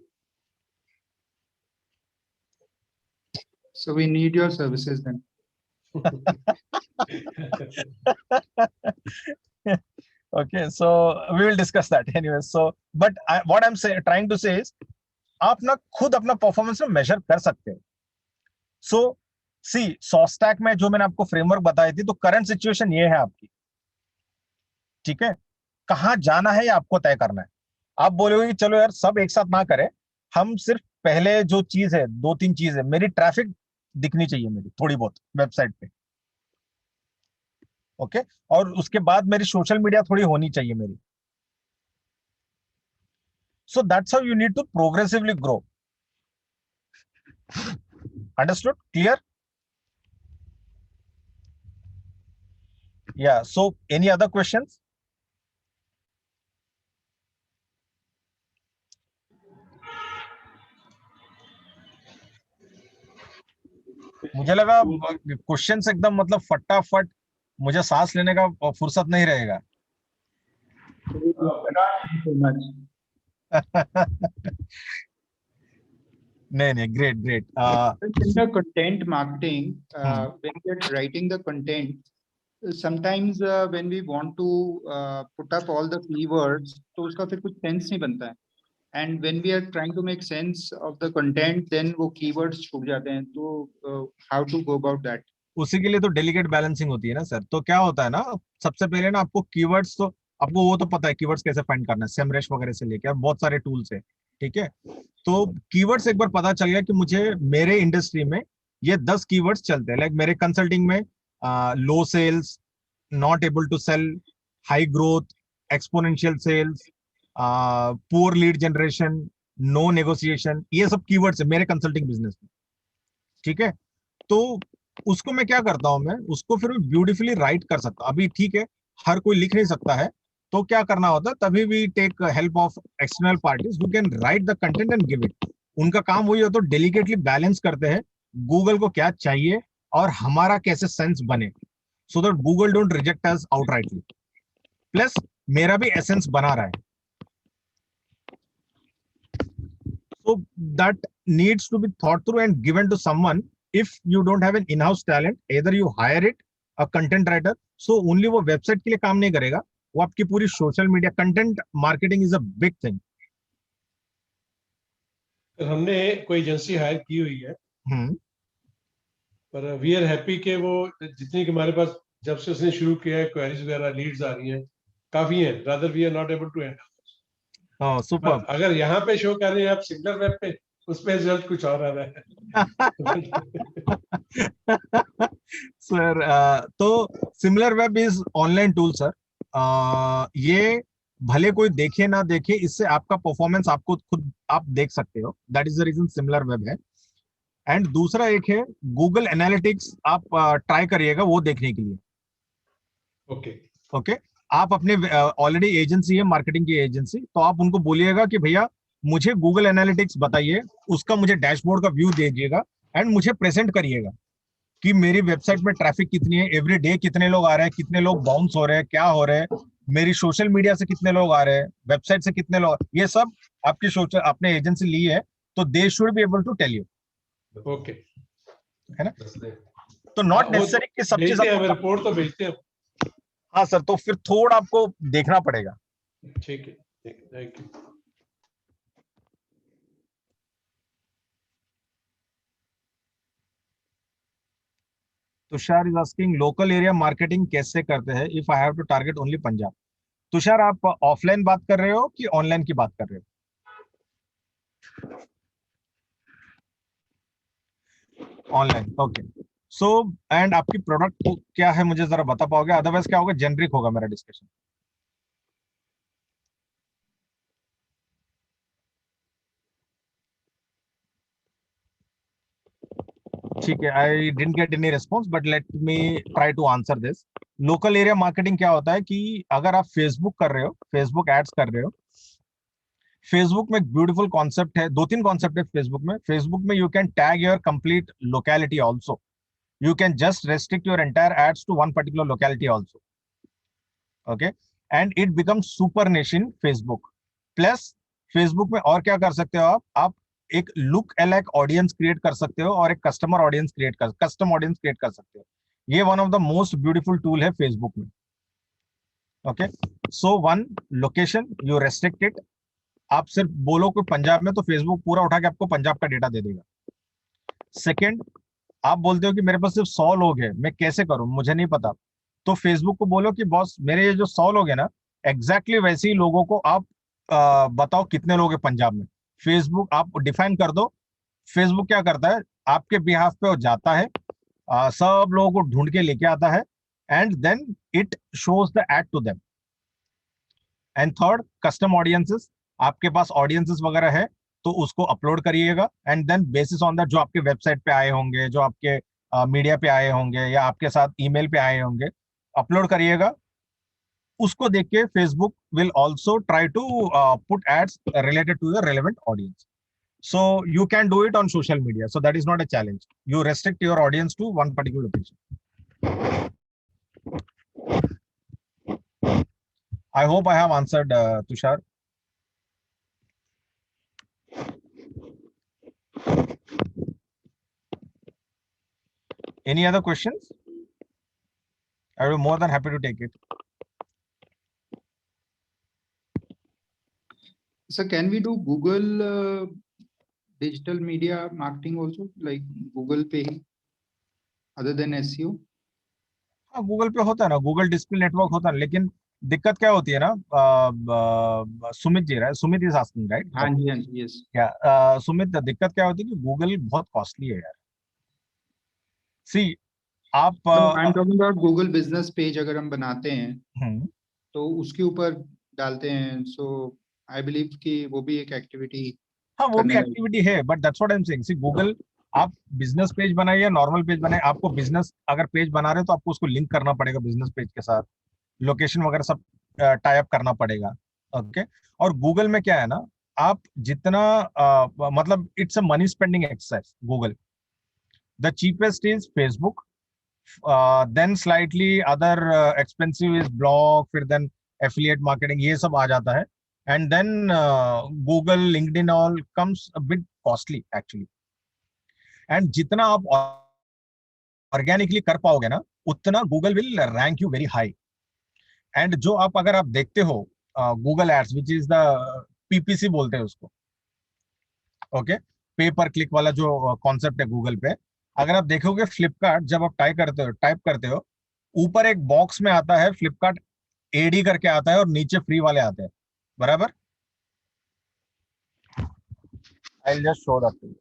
So we need your services then. Okay, so we will discuss that anyway. So but what I'm trying to say is आप ना खुद अपना performance में major कर सकते हो. सो सी सॉस्टैक में जो मैंने आपको फ्रेमवर्क बताई थी, तो करंट सिचुएशन ये है आपकी, ठीक है. कहां जाना है ये आपको तय करना है. आप बोलोगे कि चलो यार सब एक साथ ना करें, हम सिर्फ पहले जो चीज है, 2-3 चीज है, मेरी ट्रैफिक दिखनी चाहिए मेरी थोड़ी बहुत वेबसाइट पे, ओके, और उसके बाद मेरी सोशल मीडिया थोड़ी होनी चाहिए मेरी. So that's how you need to progressively grow. Understood? Clear? Yeah. So any other questions? मुझे लगा क्वेश्चन एकदम मतलब फटाफट, मुझे सांस लेने का फुर्सत नहीं रहेगा. So much. नहीं, great. In the content marketing, when we are writing the content, sometimes when we want to put up all the keywords, तो उसका फिर कुछ sense नहीं बनता है. And when we are trying to make sense of the content, then वो keywords छूट जाते हैं. तो how to go about that? उसी के लिए तो डेलिकेट बैलेंसिंग होती है ना सर. तो क्या होता है ना, सबसे पहले ना आपको कीवर्ड्स, तो आपको वो तो पता है कीवर्ड्स कैसे फाइंड करना है, सेमरेश वगैरह से लेके बहुत सारे टूल्स है, ठीक है. तो कीवर्ड्स एक बार पता चल गया कि मुझे मेरे इंडस्ट्री में ये 10 कीवर्ड्स चलते हैं. लाइक मेरे कंसल्टिंग में low sales, not able to sell, high growth, exponential sales, poor lead generation, no negotiation, ये सब कीवर्ड्स है मेरे कंसल्टिंग बिजनेस में, ठीक है. तो उसको मैं क्या करता हूं, मैं उसको फिर ब्यूटीफुली राइट कर सकता हूं. अभी ठीक है, हर कोई लिख नहीं सकता है, तो क्या करना होता है, तभी भी take help of external parties who can write the content and give it. उनका काम वही होता है, डेलिकेटली बैलेंस करते हैं गूगल को क्या चाहिए और हमारा कैसे सेंस बने, so that Google don't reject us outrightly, plus मेरा भी एसेंस बना रहा है. So that needs to be thought through and given to someone. If you don't have an in-house talent, either you hire it, a content writer. So only वो website के लिए काम नहीं करेगा, वो आपकी पूरी social media content marketing is a big thing. हमने कोई एजेंसी हायर की हुई है, पर वी आर हैप्पी कि वो जितनी कि हमारे पास जब से उसने शुरू किया है, क्वेरीज वगैरह लीड्स आ रही हैं, काफी हैं. Rather we are not able to handle. हाँ, सुपर. अगर यहाँ पे शो कर रहे हैं आप सिंगलर वेब पे, उस पे रिजल्ट कुछ और आ रहा है. सर, तो similar web is online tool sir. ये भले कोई देखे ना देखे, इससे आपका परफॉर्मेंस आपको खुद आप देख सकते हो. That is the reason similar web है. एंड दूसरा एक है गूगल एनालिटिक्स, आप ट्राई करिएगा वो देखने के लिए. ओके. आप अपने ऑलरेडी एजेंसी है, मार्केटिंग की एजेंसी, तो आप उनको बोलिएगा कि भैया मुझे गूगल एनालिटिक्स बताइए, उसका मुझे डैशबोर्ड का व्यू दीजिएगा एंड मुझे प्रेजेंट करिएगा कि मेरी वेबसाइट में ट्रैफिक कितनी है, एवरी डे कितने लोग आ रहे हैं, कितने लोग बाउंस हो रहे हैं, क्या हो रहे हैं, मेरी सोशल मीडिया से कितने लोग आ रहे हैं, वेबसाइट से कितने लोग, ये सब आपकी सोशल आपने एजेंसी ली है तो they should be able to tell you. Okay, है ना. तो नॉट नेसेसरी कि सब चीज रिपोर्ट तो भेजते हैं. हाँ सर, तो फिर थोड़ा आपको देखना पड़ेगा. ठीक है, thank you. Tushar is asking local area marketing कैसे करते हैं if I have to target only Punjab. Tushar, आप ऑफलाइन बात कर रहे हो कि ऑनलाइन की बात कर रहे हो? ऑनलाइन. ओके. सो एंड आपकी प्रोडक्ट क्या है मुझे जरा बता पाओगे? अदरवाइज क्या होगा, जेनरिक होगा मेरा डिस्कशन. ठीक है, I didn't get any response but let me try to answer this. Local area marketing क्या होता है कि अगर आप फेसबुक कर रहे हो, फेसबुक एड्स कर रहे हो, फेसबुक में एक ब्यूटीफुल कॉन्सेप्ट है, दो तीन कॉन्सेप्ट है फेसबुक में। फेसबुक में you can tag your complete locality also, you can just restrict your entire ads to one particular locality also, okay, and it becomes super niche in Facebook. Plus Facebook में और क्या कर सकते हो आप एक लुक अलाइक ऑडियंस क्रिएट कर सकते हो और एक कस्टम ऑडियंस क्रिएट कर सकते हो। ये one of the most beautiful tool है फेसबुक में। Okay, so one location you restrict it, आप सिर्फ बोलो कि पंजाब में, तो फेसबुक पूरा उठा के आपको पंजाब का डेटा दे देगा। सेकेंड, आप बोलते हो कि मेरे पास सिर्फ 100 लोग हैं, मैं कैसे करूं, मुझे नहीं पता, तो फेसबुक को बोलो कि बॉस मेरे ये जो 100 लोग हैं ना, एग्जैक्टली वैसे ही लोगों को आप बताओ कितने लोग हैं पंजाब में। फेसबुक आप डिफाइन कर दो, फेसबुक क्या करता है आपके बिहाफ पे वो जाता है, सब लोगों को ढूंढ के लेके आता है, and then it shows the ad to them. And third, custom audiences, आपके पास ऑडियंसेस वगैरह है तो उसको अपलोड करिएगा, and then basis on that जो आपके वेबसाइट पे आए होंगे, जो आपके मीडिया पे आए होंगे या आपके साथ ईमेल पे आए होंगे, अपलोड करिएगा। उसको देख के Facebook will also try to put ads related to your relevant audience. So you can do it on social media. So that is not a challenge. You restrict your audience to one particular location. I hope I have answered, Tushar. Any other questions? I will be more than happy to take it. So can we do Google digital media marketing also, like Google पे ही, other than SEO? हाँ, Google पे होता है ना, Google display network होता है, लेकिन दिक्कत क्या होती है ना, सुमित जी रहा है, सुमित इज आस्किंग राइट? हाँ जी, यस। क्या सुमित, दिक्कत क्या होती है कि गूगल बहुत कॉस्टली है यार। सी आप I am talking about Google business page अगर हम बनाते हैं तो उसके ऊपर डालते हैं, सो आई बिलीव कि वो भी एक एक्टिविटी। हाँ, वो भी एक्टिविटी है, but that's what I am saying. See Google, आप बिजनेस पेज बनाइए या नॉर्मल पेज बनाए, आपको बिजनेस अगर पेज बना रहे हो तो आपको उसको लिंक करना पड़ेगा बिजनेस पेज के साथ, लोकेशन वगैरह सब टाई अप करना पड़ेगा। ओके, और गूगल में क्या है ना, आप जितना मतलब it's a money spending exercise Google. The cheapest is Facebook, then slightly other expensive is blog, फिर देन एफिलिएट मार्केटिंग, ये सब आ जाता है, and then Google, LinkedIn all comes a bit costly actually. And जितना आप ऑर्गेनिकली कर पाओगे ना, उतना Google will rank you very high. And जो आप अगर आप देखते हो Google Ads, which is the PPC बोलते हैं उसको, ओके, पे पर क्लिक वाला जो कॉन्सेप्ट है गूगल पे, अगर आप देखोगे फ्लिपकार्ट, जब आप टाइप करते हो, ऊपर एक बॉक्स में आता है फ्लिपकार्ट एडी करके आता है और नीचे फ्री वाले आते हैं, बराबर? I'll just show that to you.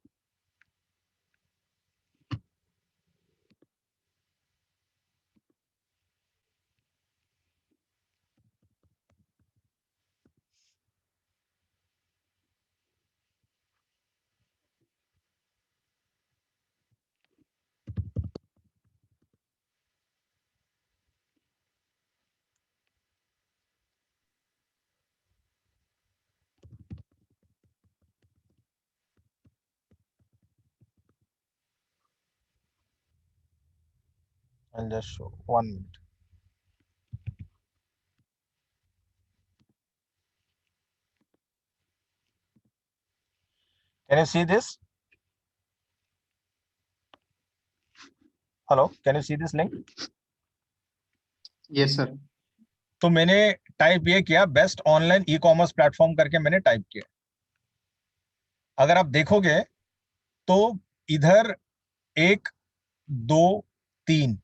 I'll just show 1 minute. Can you see this? Hello, can you see this link? Yes sir. तो मैंने टाइप ये किया, best online e commerce platform करके मैंने टाइप किया। अगर आप देखोगे तो इधर 1 2 3,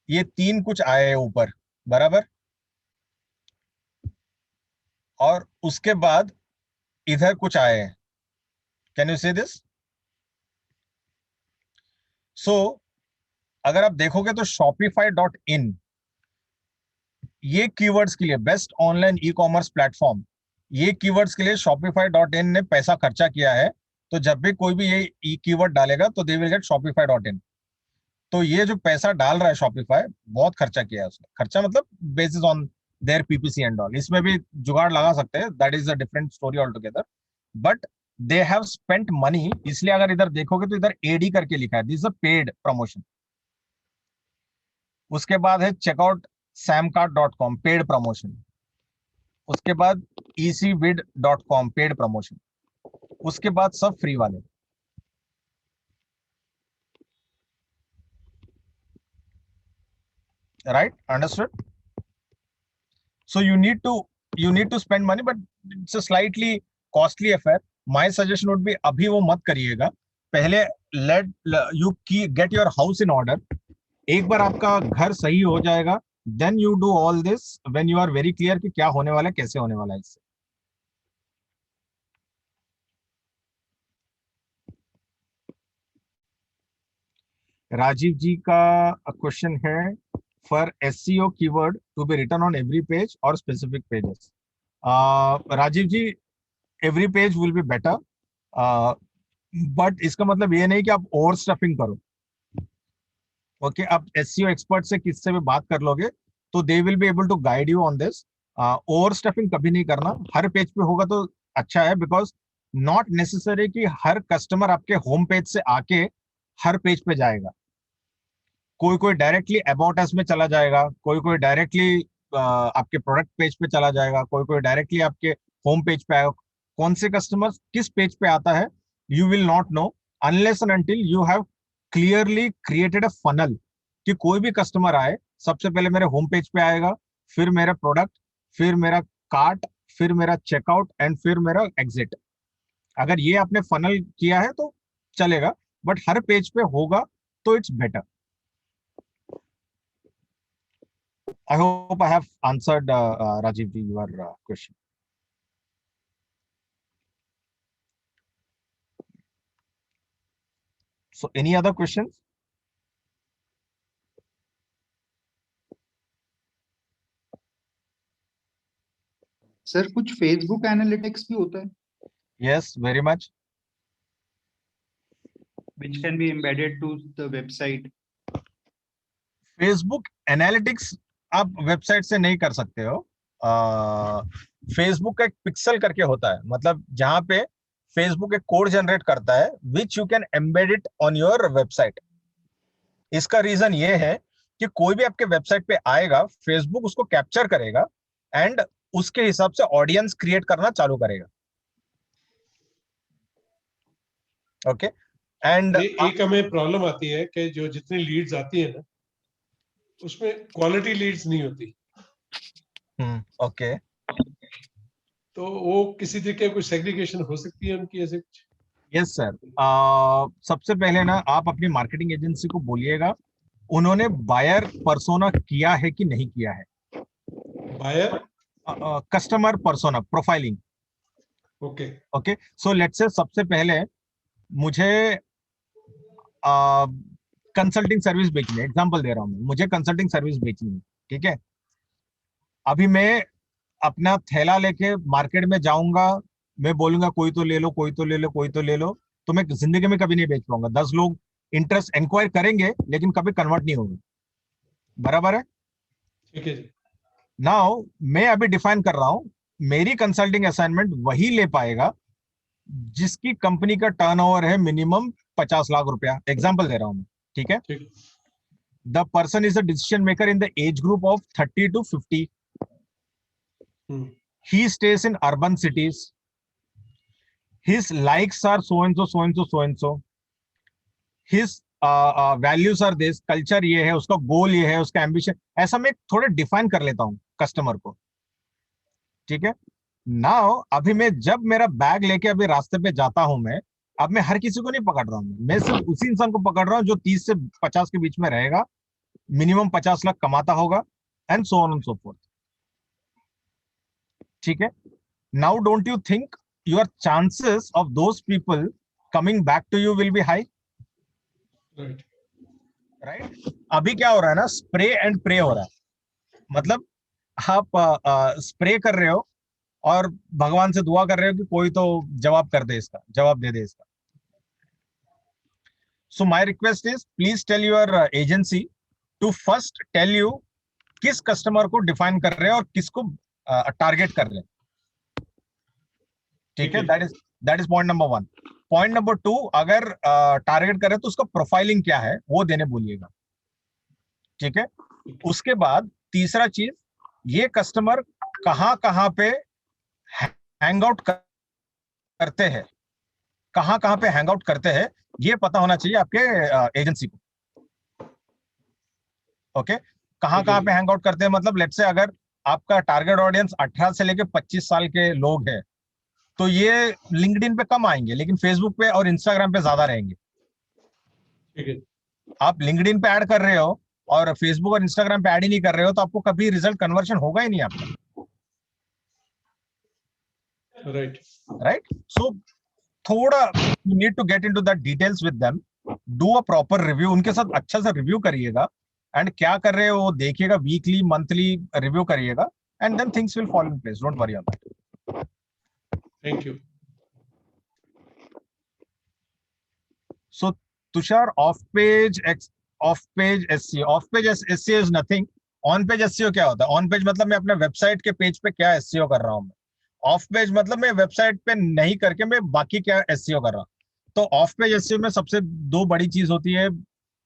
ये 3 कुछ आए हैं ऊपर, बराबर? और उसके बाद इधर कुछ आए हैं। Can you see this? So अगर आप देखोगे तो shopify.in, ये कीवर्ड्स के लिए best online e commerce platform, ये कीवर्ड्स के लिए shopify.in ने पैसा खर्चा किया है। तो जब भी कोई भी ये ई कीवर्ड डालेगा तो दे विल गेट shopify.in। तो ये जो पैसा डाल रहा है शॉपिफाई, बहुत खर्चा किया है उसने, खर्चा मतलब basis on their PPC and all, इसमें भी जुगाड़ लगा सकते हैं, that is a different story all together, but they have spent money, इसलिए अगर इधर देखोगे तो इधर एडी करके लिखा है, this is a paid promotion. उसके बाद है चेकआउट samcart.com पेड प्रमोशन, उसके बाद ecvid.com पेड प्रमोशन, उसके बाद सब फ्री वाले। Right, understood? So you need to spend money, but it's a slightly costly affair. My suggestion would be अभी वो मत करिएगा, पहले let you get your house in order. एक बार आपका घर सही हो जाएगा, then you do all this when you are very clear कि क्या होने वाला है, कैसे होने वाला है इससे। राजीव जी का क्वेश्चन है, for SEO keyword to be written on every page और specific pages. Rajiv ji, every page will be better, but इसका मतलब ये नहीं कि आप ओवर स्टफिंग करो। ओके, आप SEO एक्सपर्ट से किससे भी बात कर लोगे तो they will be able to guide you on this. Over stuffing कभी नहीं करना, हर पेज पे होगा तो अच्छा है, बिकॉज नॉट नेसेसरी कि हर कस्टमर आपके होम पेज से आके हर पेज पे जाएगा। कोई कोई डायरेक्टली अबाउट अस में चला जाएगा, कोई कोई डायरेक्टली आपके प्रोडक्ट पेज पे चला जाएगा, कोई कोई डायरेक्टली आपके होम पेज पे आएगा। कौन से कस्टमर किस पेज पे आता है you will not know unless and until you have clearly created a funnel, कि कोई भी कस्टमर आए सबसे पहले मेरे होम पेज पे आएगा, फिर मेरा प्रोडक्ट, फिर मेरा कार्ट, फिर मेरा चेकआउट एंड फिर मेरा एग्जिट। अगर ये आपने फनल किया है तो चलेगा, बट हर पेज पे होगा तो it's better. I hope I have answered, Rajiv ji, your question. So, any other questions? Sir कुछ फेसबुक एनालिटिक्स भी होता है Yes, very much. which can be embedded to the website. Facebook analytics आप website से नहीं कर सकते हो। फेसबुक का एक पिक्सल करके होता है, मतलब जहां पे फेसबुक एक कोड जनरेट करता है which you can embed it on your website. इसका रीजन ये है कि कोई भी आपके वेबसाइट पे आएगा, फेसबुक उसको कैप्चर करेगा एंड उसके हिसाब से ऑडियंस क्रिएट करना चालू करेगा। ओके, एंड एक हमें प्रॉब्लम आती है कि जो जितनी लीड्स आती है ना उसमें क्वालिटी लीड्स नहीं होती। ओके, तो वो किसी तरीके कोई सेग्रीगेशन हो सकती है उनकी, ऐसे कुछ? Yes sir. सबसे पहले ना आप अपनी मार्केटिंग एजेंसी को बोलिएगा उन्होंने बायर पर्सोना किया है कि नहीं किया है। Buyer customer persona profiling. Okay okay, so let's say सबसे पहले मुझे कंसल्टिंग सर्विस बेचनी है, एग्जांपल दे रहा हूं मैं, मुझे कंसल्टिंग सर्विस बेचनी है, ठीक है। अभी मैं अपना थैला लेके मार्केट में जाऊंगा, मैं बोलूंगा कोई तो ले लो, कोई तो ले लो, कोई तो ले लो, तो मैं जिंदगी में कभी नहीं बेच पाऊंगा। 10 लोग इंटरेस्ट इंक्वायर करेंगे लेकिन कभी कन्वर्ट नहीं होगा। बराबर है? ठीक है जी। नाउ मैं अभी डिफाइन कर रहा हूं, मेरी कंसल्टिंग असाइनमेंट वही ले पाएगा जिसकी कंपनी का टर्नओवर है मिनिमम 50 लाख रुपया, एग्जांपल दे रहा हूं मैं, ठीक है। ठीक। The person is a decision maker in the age group of 30 to 50. He stays in urban cities. His likes are so and so, so and so, so and so. His values are this. Culture ये है, उसका गोल ये है, उसका ambition, ऐसा मैं थोड़ा define कर लेता हूँ कस्टमर को, ठीक है। नाउ अभी मैं जब मेरा बैग लेके अभी रास्ते पे जाता हूं मैं, अब मैं हर किसी को नहीं पकड़ रहा हूं, मैं सिर्फ उसी इंसान को पकड़ रहा हूं जो 30 से 50 के बीच में रहेगा, मिनिमम 50 लाख कमाता होगा, and so on and so forth, ठीक है। Now don't you think your chances of those people coming back to you will be high? Right right. अभी क्या हो रहा है ना, स्प्रे एंड प्रे हो रहा है, मतलब आप स्प्रे कर रहे हो और भगवान से दुआ कर रहे हो कि कोई तो जवाब कर दे, इसका जवाब दे दे इसका। So my request is please tell your agency to first tell you किस कस्टमर को डिफाइन कर रहे हैं और किसको टारगेट कर रहे हैं. ठीक है, that is point number 1. Point number 2, अगर टारगेट कर रहे हैं तो उसका प्रोफाइलिंग क्या है वो देने बोलिएगा. ठीक है. उसके बाद तीसरा चीज, ये कस्टमर कहां कहां पे हैंग आउट करते हैं, कहां कहां पे हैंग आउट करते हैं, ये पता होना चाहिए आपके एजेंसी को. ओके, कहां कहां पे हैंग आउट करते हैं, मतलब लेट्स से अगर आपका टारगेट ऑडियंस 18 से लेके 25 साल के लोग हैं, तो ये लिंक्डइन पे कम आएंगे, लेकिन फेसबुक पे और इंस्टाग्राम पे ज्यादा रहेंगे. ठीक है. आप लिंक्डइन पे ऐड कर रहे हो और फेसबुक और इंस्टाग्राम पे ऐड ही नहीं कर रहे हो, तो आपको कभी रिजल्ट कन्वर्शन होगा ही नहीं आपका. राइट. सो थोड़ा you need to get into that details with them, do a proper review, उनके साथ अच्छा सा रिव्यू करिएगा, एंड क्या कर रहे हो वो देखिएगा, वीकली मंथली रिव्यू करिएगा, and then things will fall in place. Don't worry on that. Thank you. So Tushar, off-page SEO, off-page SEO is nothing. On-page SEO क्या होता है? On-page मतलब मैं अपने वेबसाइट के पेज पे क्या SEO कर रहा हूँ मैं. Off-page मतलब मैं वेबसाइट पे नहीं करके मैं बाकी क्या SEO कर रहा हूँ. तो ऑफ-पेज SEO में सबसे दो बड़ी चीज होती है,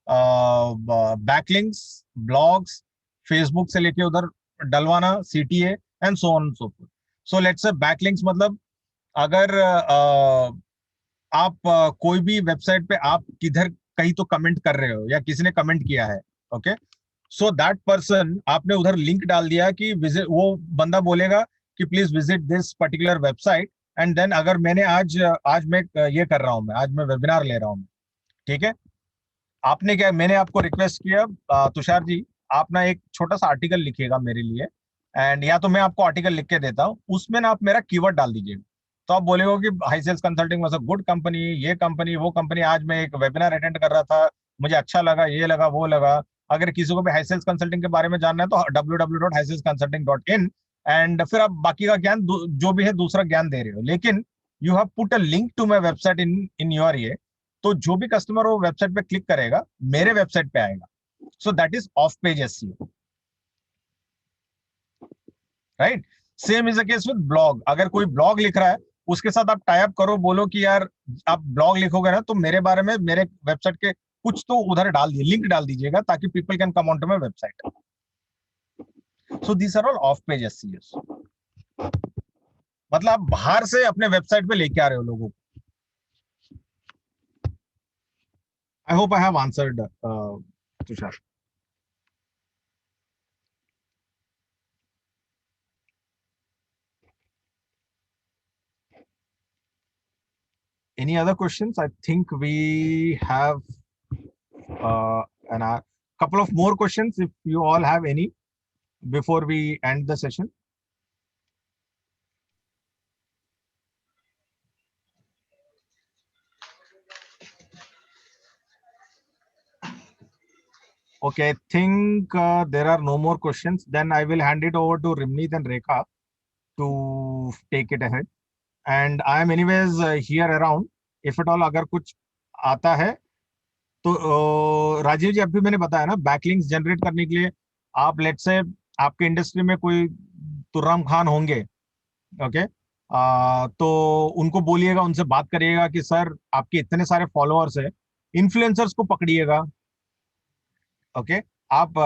बैकलिंक्स, ब्लॉग्स, फेसबुक से लेके उधर डलवाना, CTA and so on so fourth. So let's से बैकलिंक्स मतलब अगर आप कोई भी वेबसाइट पे आप किधर कहीं तो कमेंट कर रहे हो या किसी ने कमेंट किया है, ओके, सो दैट पर्सन, आपने उधर लिंक डाल दिया कि विजिट, वो बंदा बोलेगा कि please visit this particular website, and then अगर मैंने आज मैं ये कर रहा हूं, मैं आज मैं वेबिनार ले रहा हूं, ठीक है, आपने क्या, मैंने आपको रिक्वेस्ट किया तुषार जी, आप ना एक छोटा सा आर्टिकल लिखिएगा मेरे लिए, एंड या तो मैं आपको आर्टिकल लिख के देता हूँ, उसमें ना आप मेरा कीवर्ड डाल दीजिएगा. तो आप बोलेगा कि high sales consulting was a good company, ये कंपनी वो कंपनी, आज मैं एक वेबिनार अटेंड कर रहा था, मुझे अच्छा लगा, ये लगा वो लगा. अगर किसी को भी हाई सेल्स कंसल्टिंग के बारे में जानना है तो www.highsalesconsulting.in, एंड फिर आप बाकी का ज्ञान जो भी है दूसरा ज्ञान दे रहे हो, लेकिन you have put a link to my website in your ये, तो जो भी कस्टमर वो वेबसाइट पे क्लिक करेगा मेरे वेबसाइट पे आएगा. So that is of page SEO. Right. Same is the case with blog. अगर कोई ब्लॉग लिख रहा है, उसके साथ आप टाई अप करो, बोलो कि यार आप ब्लॉग लिखोगे ना तो मेरे बारे में, मेरे वेबसाइट के कुछ तो उधर डाल दिए, लिंक डाल दीजिएगा, ताकि people can come on to my website. So these are all off page SEOs. मतलब आप बाहर से अपने वेबसाइट पे लेके आ रहे हो लोगों को. I hope I have answered Tushar. Any other questions? I think we have a couple of more questions if you all have any before we end the session. Okay, I think there are no more questions. Then I will hand it over to Rimneet and Rekha to take it ahead. And I am anyways here around. If at all अगर कुछ आता है तो राजीव जी, अभी मैंने बताया ना, backlinks generate करने के लिए आप लेट से आपके इंडस्ट्री में कोई तुर्राम खान होंगे, ओके, तो उनको बोलिएगा, उनसे बात करिएगा कि सर आपके इतने सारे फॉलोअर्स है, इन्फ्लुएंसर्स को पकड़िएगा. ओके, आप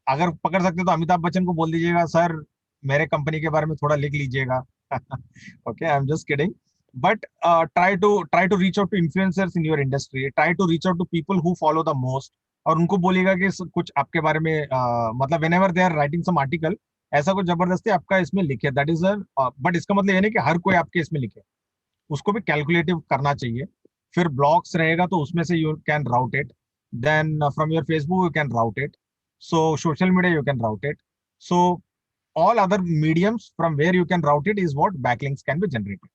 अगर पकड़ सकते तो अमिताभ बच्चन को बोल दीजिएगा सर मेरे कंपनी के बारे में थोड़ा लिख लीजिएगा. Okay, I am just kidding. But try to reach out to influencers in your industry. Try to reach out to people who follow the most. और उनको बोलिएगा कि कुछ आपके बारे में मतलब whenever they are writing some article, ऐसा कुछ जबरदस्ती आपका इसमें लिखे. That is but इसका मतलब ये नहीं कि हर कोई आपके इसमें लिखे, उसको भी कैलकुलेटिव करना चाहिए. फिर ब्लॉग्स रहेगा तो उसमें से you can route it. Then from your Facebook you can route it. So social media you can route it. So all other mediums from where you can route it is what backlinks can be generated.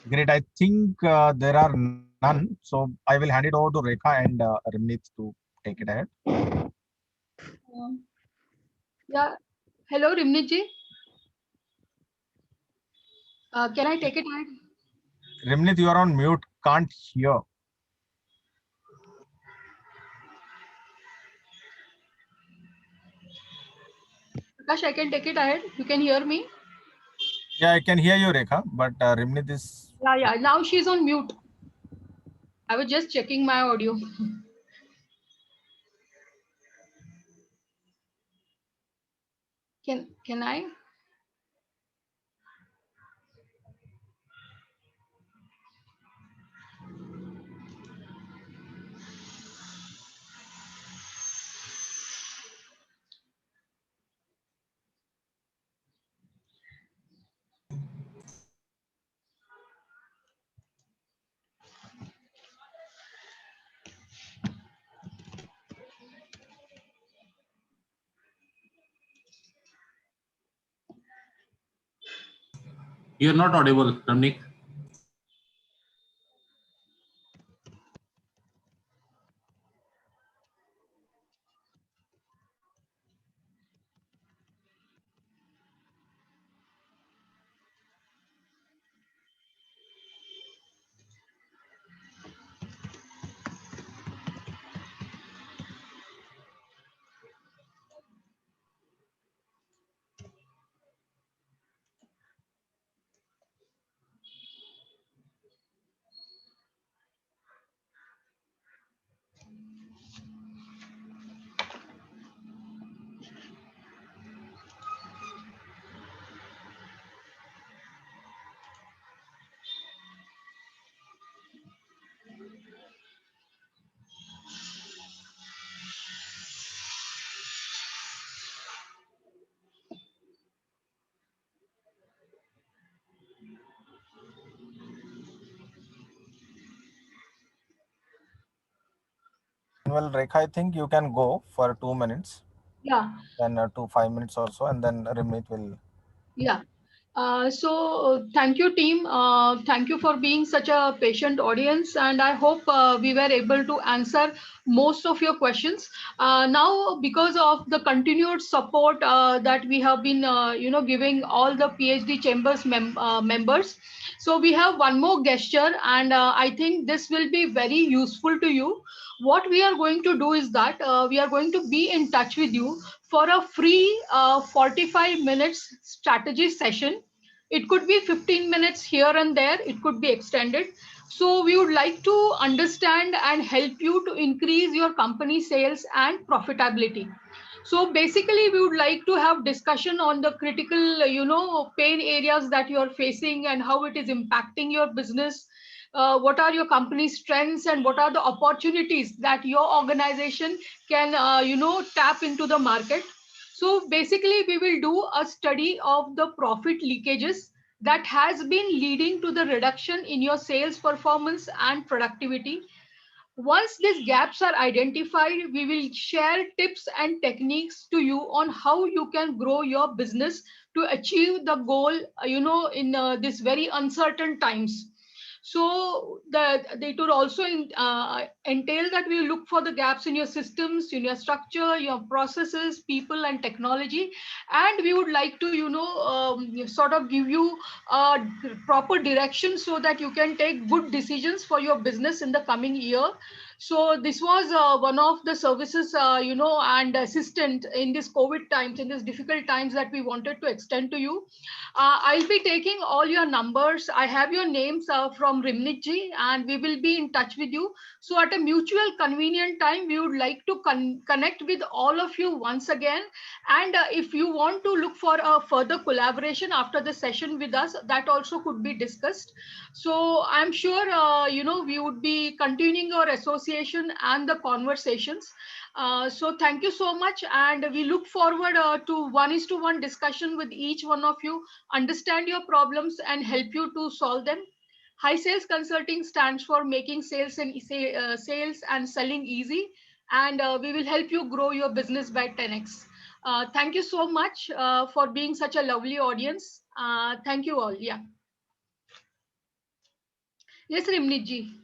Great. I think there are none. So I will hand it over to Rekha and Rimneet to take it ahead. Yeah. Hello, Rimneet ji. Can I take it ahead? Rimnit, you are on mute. Can't hear. Prakash, I can take it ahead. You can hear me? Yeah, I can hear you, Rekha, but Rimnit is. Yeah. Now she's on mute. I was just checking my audio. Can I? You are not audible, Ramnik. Well, Rekha, I think you can go for 2 minutes, Yeah. then to 5 minutes or so, and then Rimnit will. Yeah. Thank you, team. Thank you for being such a patient audience, and I hope we were able to answer most of your questions. Now, because of the continued support that we have been, giving all the PhD chambers members, so we have one more gesture, and I think this will be very useful to you. What we are going to do is that we are going to be in touch with you for a free 45 minutes strategy session. It could be 15 minutes here and there, it could be extended. So we would like to understand and help you to increase your company sales and profitability. So basically we would like to have discussion on the critical, pain areas that you are facing and how it is impacting your business. What are your company's strengths and what are the opportunities that your organization can, tap into the market. So basically, we will do a study of the profit leakages that has been leading to the reduction in your sales performance and productivity. Once these gaps are identified, we will share tips and techniques to you on how you can grow your business to achieve the goal, in this very uncertain times. So that they would also entail that we look for the gaps in your systems, in your structure, your processes, people, and technology, and we would like to, sort of give you proper direction so that you can take good decisions for your business in the coming year. So this was one of the services, and assistant in this COVID times, in these difficult times that we wanted to extend to you. I'll be taking all your numbers. I have your names from Rimnit ji, and we will be in touch with you. So at a mutual convenient time, we would like to connect with all of you once again. And if you want to look for a further collaboration after the session with us, that also could be discussed. So I'm sure, we would be continuing our association and the conversations. So thank you so much. And we look forward to one-to-one discussion with each one of you, understand your problems and help you to solve them. High Sales Consulting stands for making sales and selling easy. And we will help you grow your business by 10x. Thank you so much for being such a lovely audience. Thank you all. Yeah. Yes, Rimnit ji.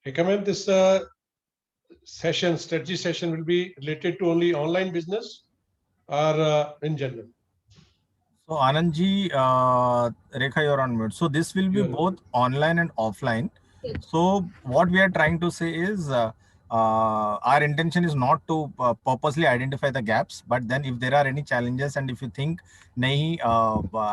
Rekha ma'am, this strategy session will be related to only online business or in general? So Anandji, Rekha, you're on mute. So this will be You're- both online and offline. Yes. So what we are trying to say is our intention is not to purposely identify the gaps, but then if there are any challenges and if you think nahi,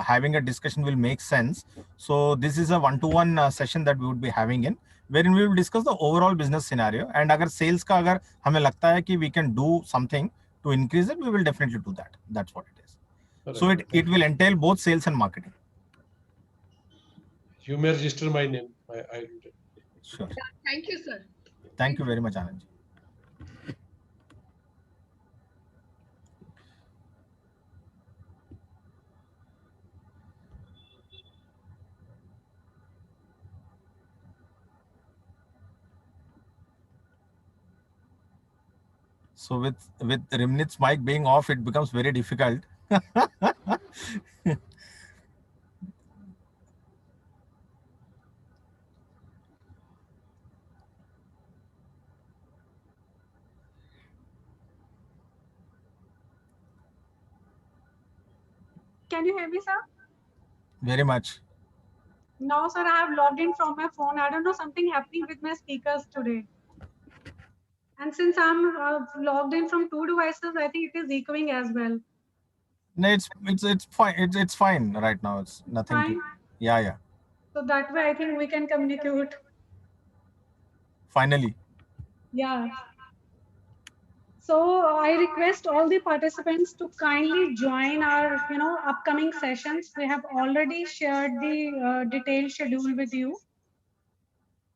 having a discussion will make sense, so this is a one-to-one session that we would be having in, wherein we will discuss the overall business scenario. And agar sales ka agar hame lagta hai ki we can do something to increase it, we will definitely do that. That's what it is. So it will entail both sales and marketing. You may register my name. I Sure. Thank you, sir. Thank you very much, Anandji. So with Rimnit's mic being off, it becomes very difficult. Can you hear me, sir? Very much. No, sir, I have logged in from my phone. I don't know, something happening with my speakers today. And since I'm logged in from two devices, I think it is echoing as well. No, it's fine. It's fine right now. It's nothing. Fine. Yeah. So that way, I think we can communicate. Finally. Yeah. So I request all the participants to kindly join our, upcoming sessions. We have already shared the detailed schedule with you.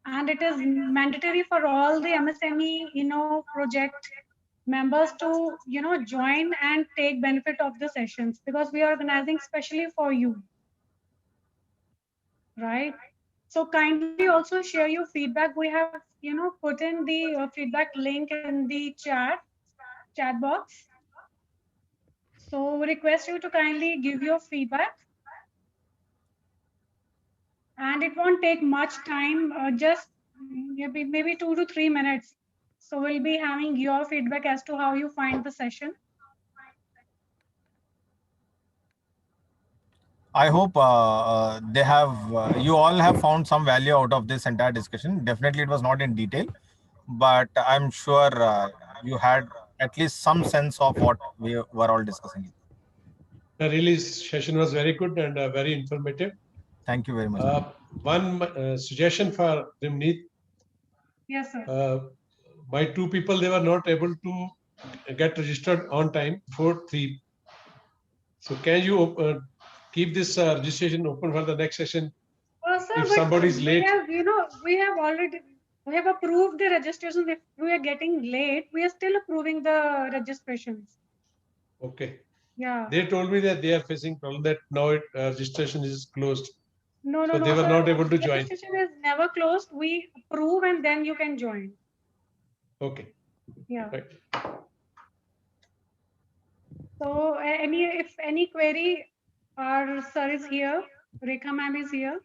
And it is mandatory for all the MSME, project members to, join and take benefit of the sessions, because we are organizing specially for you, right? So kindly also share your feedback. We have, put in the feedback link in the chat box. So we request you to kindly give your feedback. And it won't take much time, just maybe 2 to 3 minutes. So we'll be having your feedback as to how you find the session. I hope they have. You all have found some value out of this entire discussion. Definitely, it was not in detail, but I'm sure you had at least some sense of what we were all discussing. The release session was very good and very informative. Thank you very much. One suggestion for Rimneet. Yes, sir. My two people, they were not able to get registered on time before 3. So can you keep this registration open for the next session? Sir, If somebody is late, we have approved the registration. If we are getting late, we are still approving the registrations. okay. Yeah. They told me that they are facing problem that now registration is closed. No, So they were sir. not able to join. Registration is never closed. We approve and then you can join. Okay. Yeah. Right. So if any query, our sir is here. Rekha ma'am is here.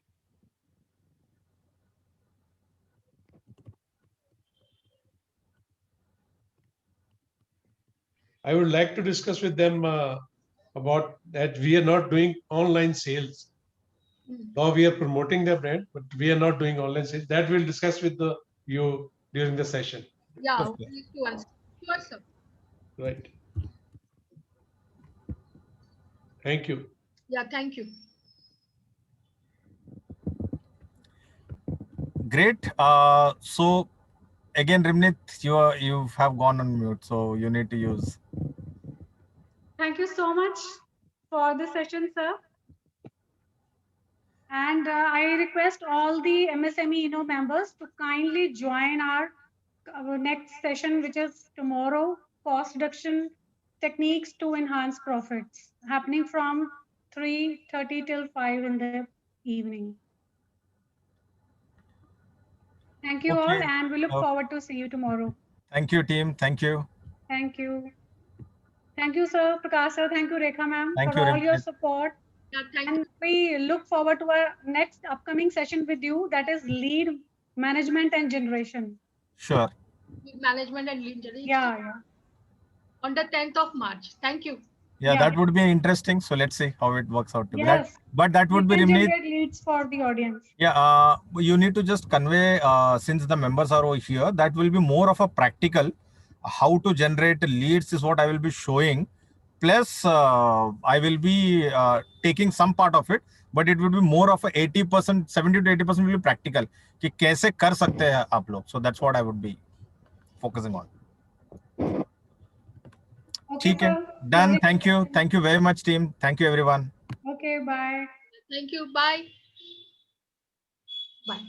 I would like to discuss with them about that we are not doing online sales. Now we are promoting the brand, but we are not doing online sales. That we'll discuss with you during the session. Yeah, please to answer. Sure, sir. Right. Thank you. Yeah, thank you. Great. So again, Rimnit, you have gone on mute, so you need to use. Thank you so much for the session, sir. And I request all the MSME members to kindly join our next session, which is tomorrow, cost reduction techniques to enhance profits, happening from 3:30 till 5 in the evening. Thank you all, and we look forward to see you tomorrow. Thank you, team. Thank you. Thank you. Thank you, sir. Prakash sir. Thank you, Rekha ma'am, Thank for you, all your Rimnit. support. Yeah, thank And we look forward to our next upcoming session with you, that is lead management and generation. Sure. Management and lead generation. Yeah. On the 10th of March. Thank you. Yeah, Yeah. that would be interesting. So let's see how it works out to be. Yes. But that would be We can Rimni. generate leads for the audience. Yeah, you need to just convey, since the members are over here, that will be more of a practical. How to generate leads is what I will be showing. Plus, I will be taking some part of it, but it will be more of a 80%, 70 to 80% will be practical. कि कैसे कर सकते हैं आप लोग. So that's what I would be focusing on. Okay, ठीक है. sir. Done. Thank you. Thank you very much, team. Thank you, everyone. Okay, bye. Thank you. Bye. Bye.